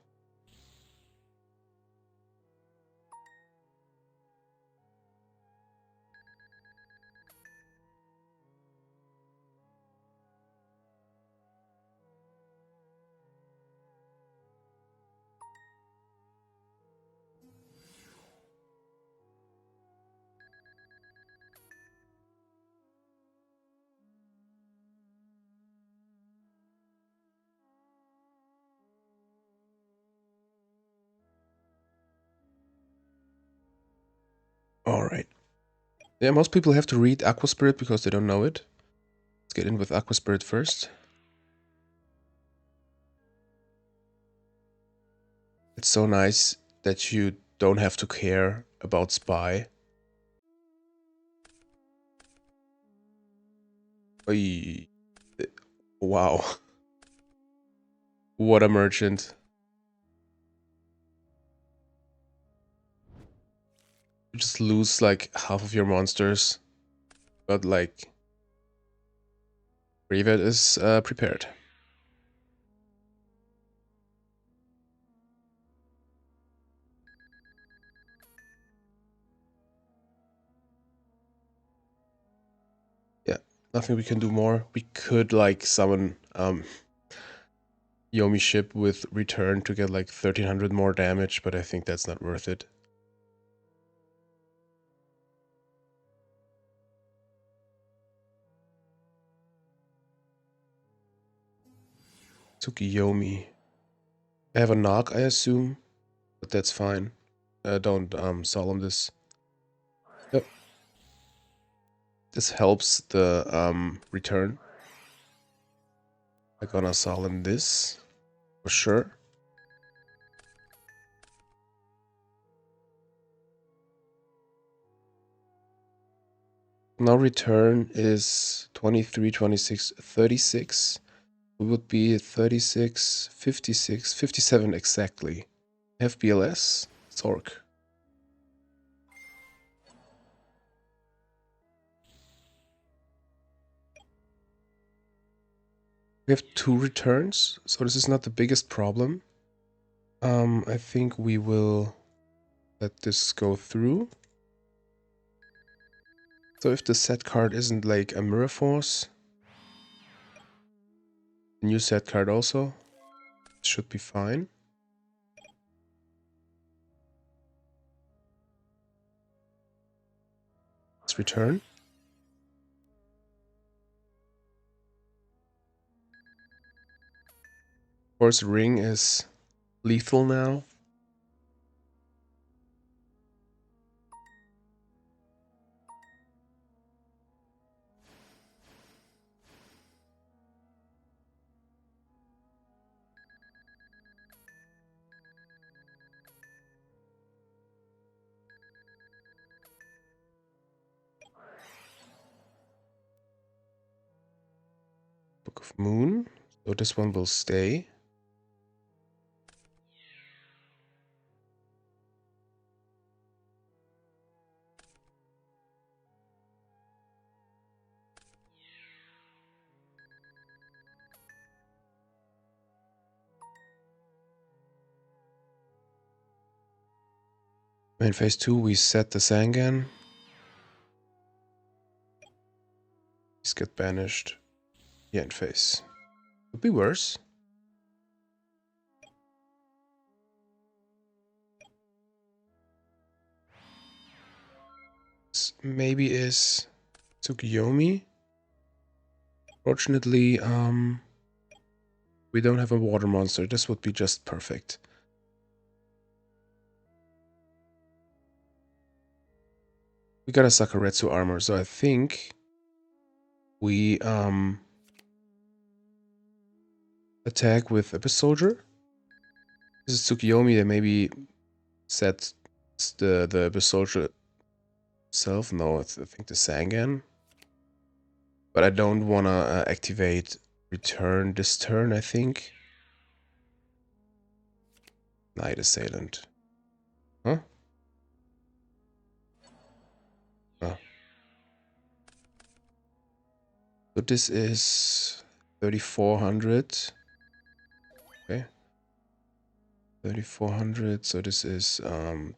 Alright. Yeah, most people have to read Aqua Spirit because they don't know it. Let's get in with Aqua Spirit first. It's so nice that you don't have to care about Spy. Oy. Wow. What a merchant. You just lose like half of your monsters. But like... Graveyard is prepared. Yeah, nothing we can do more. We could like summon Yomi ship with return to get like 1300 more damage, but I think that's not worth it. Tsukiyomi. I have a knock, I assume, but that's fine. Don't solemn this. Yep. This helps the return. I'm gonna solemn this for sure. Now return is 23, 26, 36. It would be 36, 56, 57 exactly. FBLS, Zork. We have 2 returns, so this is not the biggest problem. I think we will let this go through. So if the set card isn't like a Mirror Force, new set card also should be fine. Let's return. Of course, Ring is lethal now. Book of Moon. So this one will stay. In phase 2, we set the Sangan. These get banished. Yeah, in phase. Could be worse. This maybe is Tsukiyomi. Fortunately, we don't have a water monster. This would be just perfect. We got a Sakuretsu armor, so I think we attack with Abyss Soldier. This is Tsukiyomi. They maybe set the Abyss Soldier itself. No, it's, I think the Sangan. But I don't want to activate return this turn, I think. Night Assailant. Huh? Oh. So this is 3400. Okay. 3400. So this is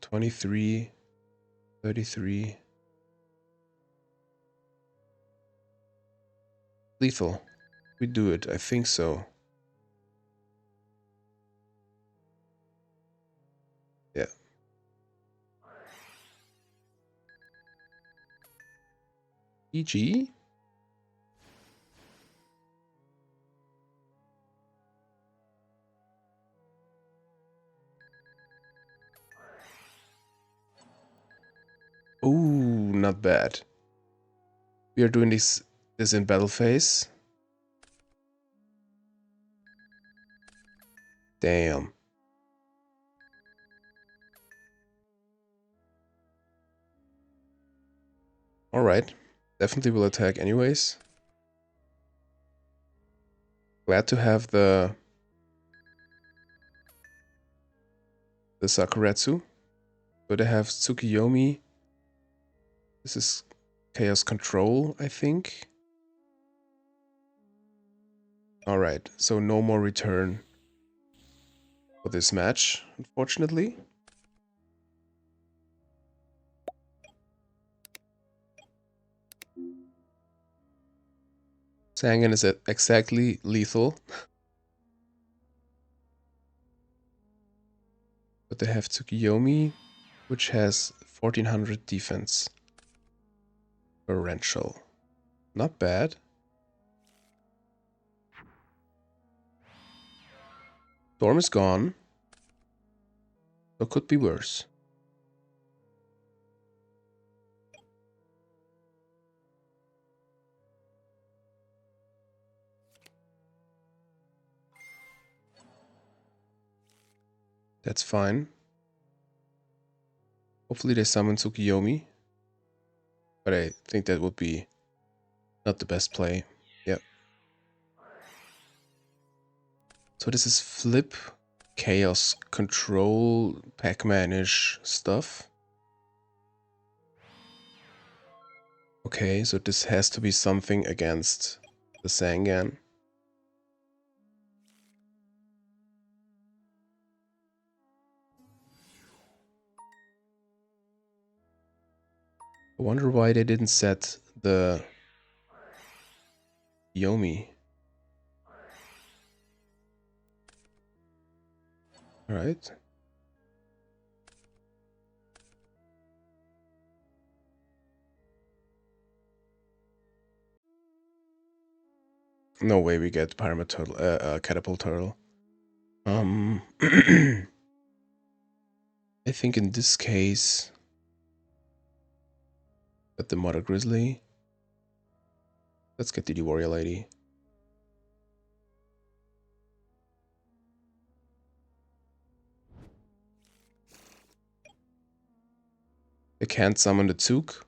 23, 33. Lethal. We do it. I think so. Yeah. GG. Ooh, not bad. We are doing this in battle phase. Damn. Alright. Definitely will attack anyways. Glad to have the Sakuretsu. But I have Tsukiyomi. This is Chaos Control, I think. Alright, so no more return for this match, unfortunately. Sangan is exactly lethal. But they have Tsukiyomi, which has 1400 defense. Torrential. Not bad. Storm is gone. So could be worse. That's fine. Hopefully they summon Tsukiyomi. But I think that would be not the best play. Yep. So this is flip, chaos, control, Pac-Man-ish stuff. Okay, so this has to be something against the Sangan. I wonder why they didn't set the Yomi. Alright. No way we get Pyramid Turtle, Catapult Turtle. I think in this case, get the Mother Grizzly. Let's get the Warrior Lady. They can't summon the Zook.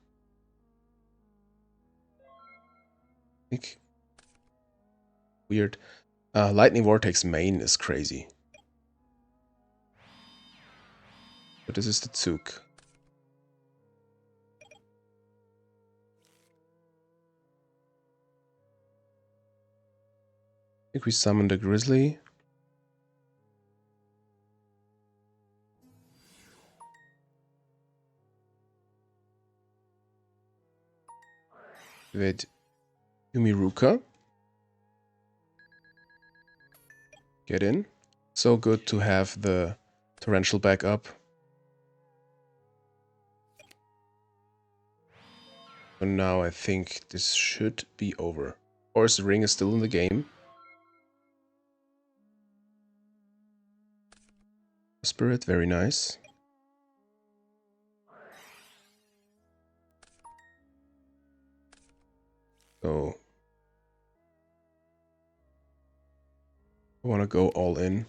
I think. Weird. Lightning Vortex main is crazy. But this is the Zook. I think we summon the Grizzly. With Yumiruka. Get in. So good to have the Torrential backup. So now I think this should be over. Of course, the ring is still in the game. Spirit, very nice. So I want to go all in.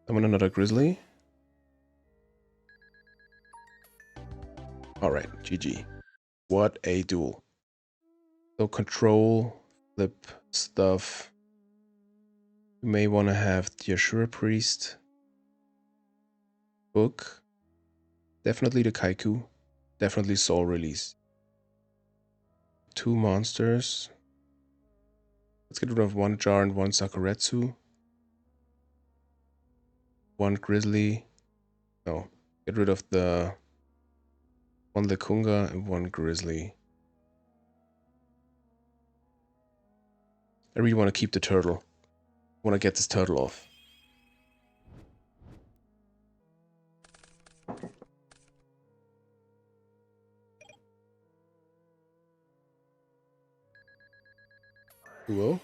Summon another Grizzly. Alright, GG. What a duel. So control, flip stuff. You may want to have the Ashura Priest. Book. Definitely the Kaiku. Definitely Soul Release. 2 monsters. Let's get rid of 1 Jar and 1 Sakuretsu. 1 Grizzly. No. Get rid of the 1 Lekunga and 1 Grizzly. I really want to keep the turtle. I want to get this turtle off. Duo.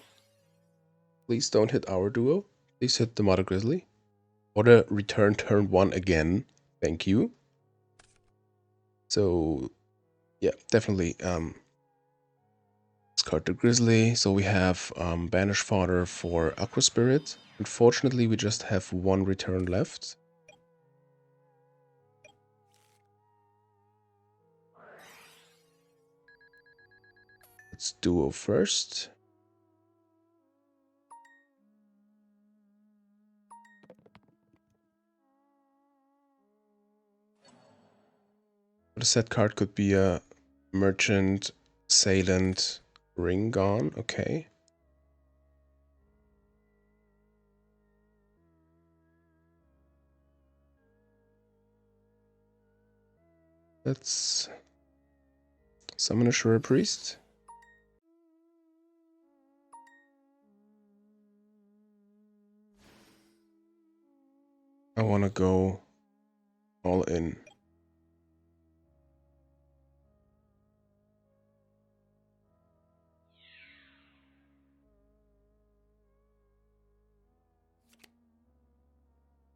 Please don't hit our duo. Please hit the Mother Grizzly. Order return turn 1 again. Thank you. So, yeah, definitely discard the Grizzly. So we have Banish Fodder for Aqua Spirit. Unfortunately, we just have 1 return left. Let's duo first. The set card could be a Merchant, Salient, Ringon. Okay. Let's summon a Shura Priest. I want to go all in.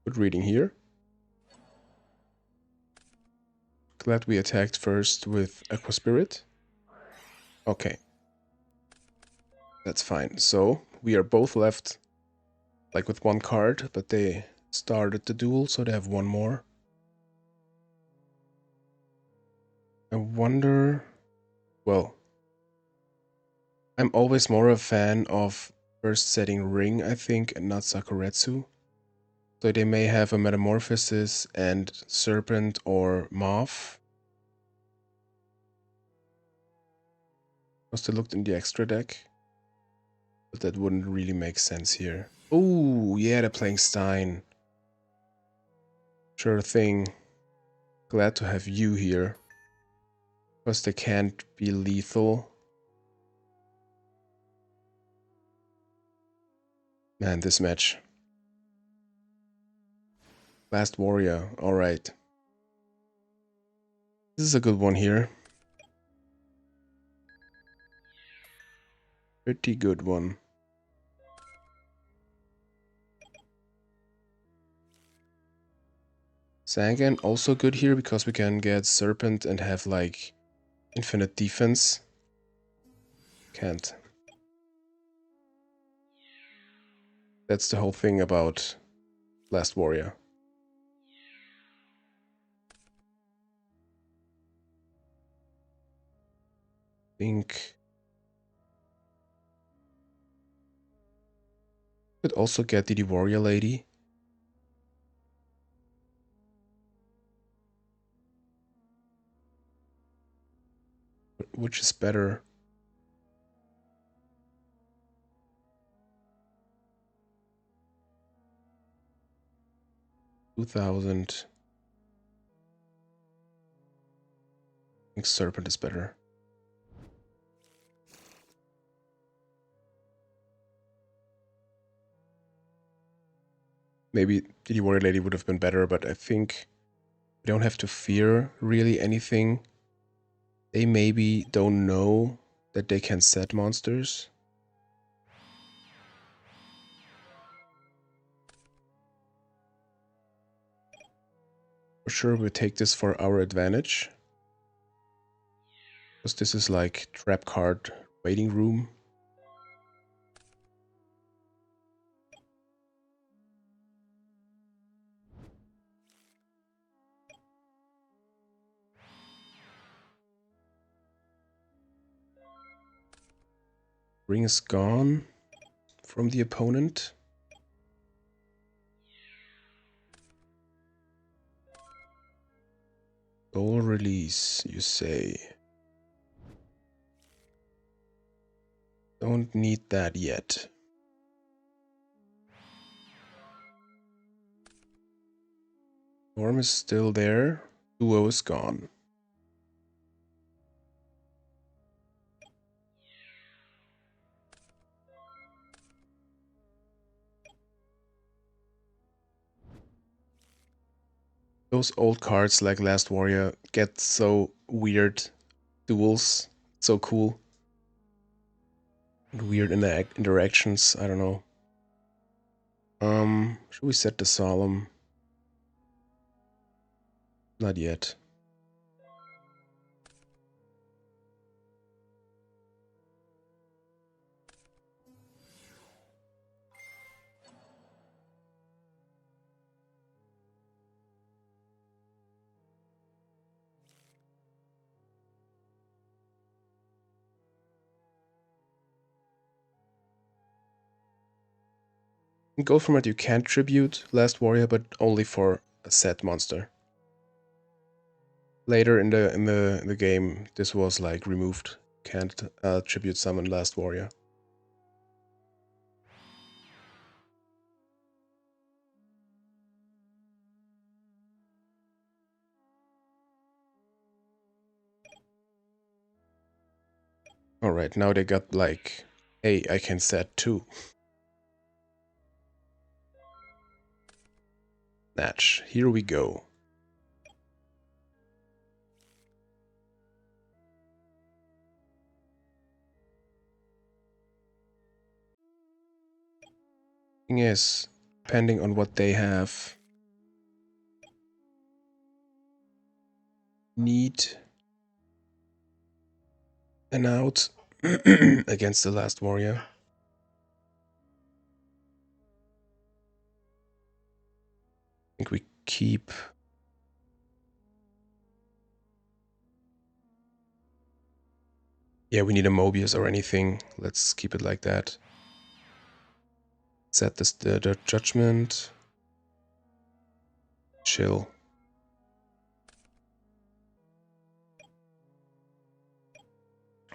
Good reading here. Glad we attacked first with Aqua Spirit. Okay. That's fine. So, we are both left like with one card, but they started the duel, so they have one more. I wonder... Well, I'm always more a fan of first setting Ring, I think, and not Sakuretsu. So they may have a Metamorphosis and Serpent or Moth. Must have looked in the extra deck. But that wouldn't really make sense here. Oh, yeah, they're playing Stein. Sure thing. Glad to have you here. Because they can't be lethal. Man, this match. Last Warrior, alright. This is a good one here. Pretty good one. Sangan also good here because we can get Serpent and have like infinite defense. Can't. That's the whole thing about Last Warrior. Think could also get the Warrior Lady. Which is better? $2,000. I think Serpent is better. Maybe the Warrior Lady would have been better, but I think we don't have to fear really anything. They maybe don't know that they can set monsters. For sure, we take this for our advantage. Because this is like trap card waiting room. Ring is gone from the opponent. Goal release, you say. Don't need that yet. Storm is still there. Duo is gone. Those old cards like Last Warrior get so weird duels. So cool. And weird interactions, I don't know. Should we set the Solemn? Not yet. In Goat Format you can tribute Last Warrior, but only for a set monster. Later in the game, this was like removed. Can't tribute summon Last Warrior. Alright, now they got like, hey, I can set too. Snatch. Here we go. Thing is, depending on what they have, need an out against the last warrior. I think we keep. Yeah, we need a Mobius or anything. Let's keep it like that. Set this the judgment. Chill.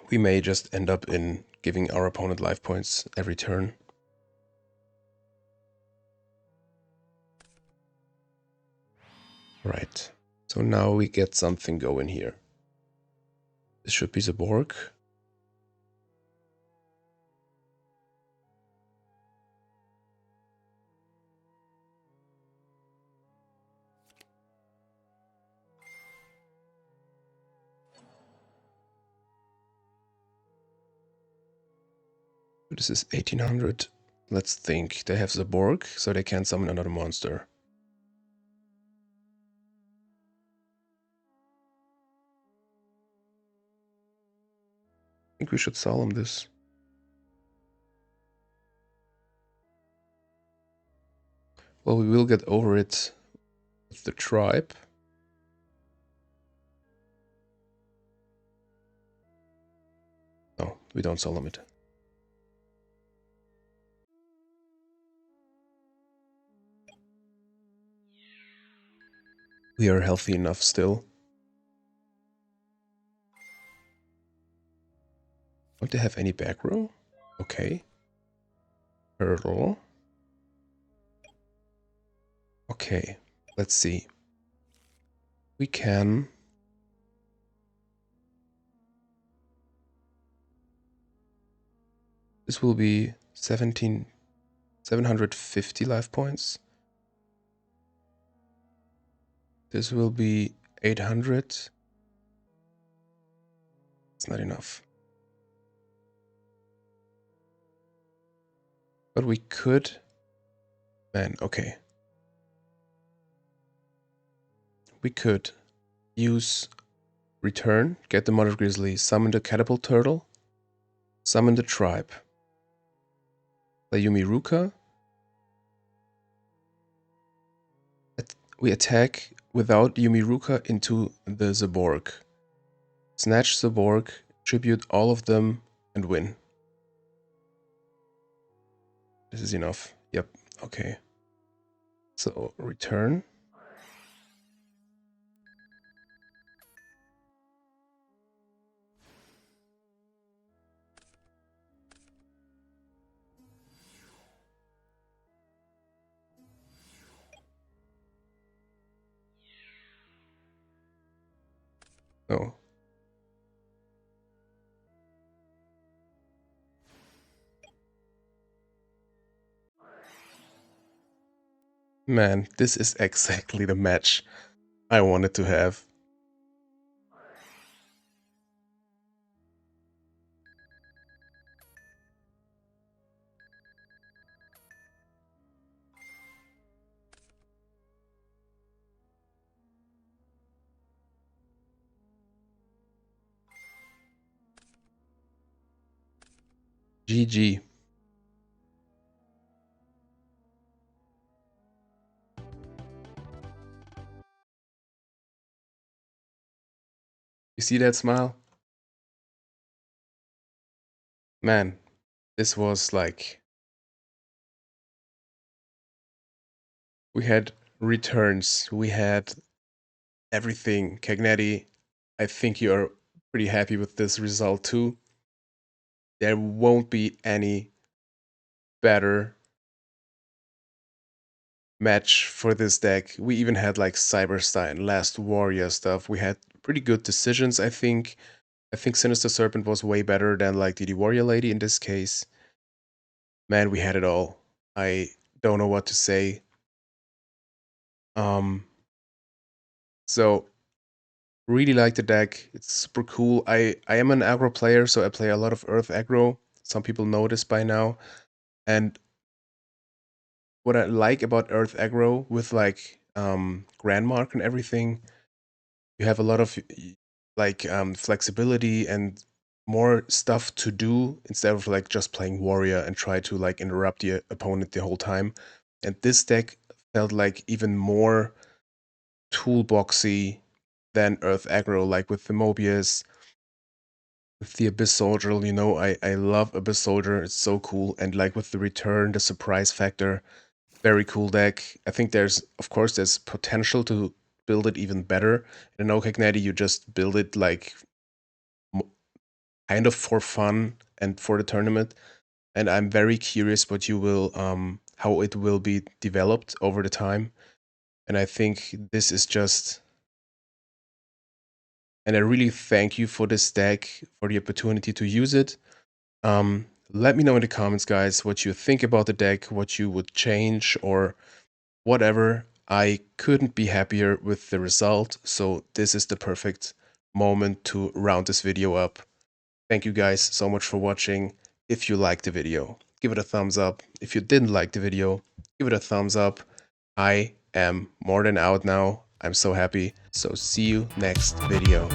We may just end up in giving our opponent life points every turn. Right. So now we get something going here. This should be the Borg. This is 1800. Let's think. They have the Borg, so they can't summon another monster. I think we should solemn this. Well, we will get over it with the tribe. No, we don't solemn it. We are healthy enough still. Don't they have any back row? Okay. Hurdle. Okay, let's see. We can... This will be 750 life points. This will be 800. It's not enough. But we could... Man, okay. We could use return, get the Mother Grizzly, summon the Catapult Turtle, summon the Tribe, play Yumi Ruka. We attack without Yumi Ruka into the Zaborg. Snatch Zaborg, tribute all of them, and win. This is enough. Yep, okay. So, return. Oh. Man, this is exactly the match I wanted to have. GG. You see that smile? Man, this was like... We had returns, we had everything. Kagneti, I think you are pretty happy with this result too. There won't be any better match for this deck. We even had like Cyberstein, Last Warrior stuff. We had pretty good decisions, I think. I think Sinister Serpent was way better than like the Warrior Lady in this case. Man, we had it all. I don't know what to say. So really like the deck. It's super cool. I am an aggro player, so I play a lot of Earth aggro. Some people know this by now. And what I like about Earth aggro with like Grandmark and everything, you have a lot of like flexibility and more stuff to do instead of like just playing warrior and try to like interrupt the opponent the whole time. And this deck felt like even more toolboxy than Earth aggro, like with the Mobius, with the Abyss Soldier. You know, I love Abyss Soldier. It's so cool. And like with the return, the surprise factor, very cool deck. I think of course, there's potential to build it even better. In Kagneti, you just build it like kind of for fun and for the tournament. And I'm very curious what you will, how it will be developed over the time. And I think this is just, and I really thank you for this deck, for the opportunity to use it. Let me know in the comments, guys, what you think about the deck, what you would change or whatever. I couldn't be happier with the result, so this is the perfect moment to round this video up. Thank you guys so much for watching. If you liked the video, give it a thumbs up. If you didn't like the video, give it a thumbs up. I am more than out now. I'm so happy. So see you next video.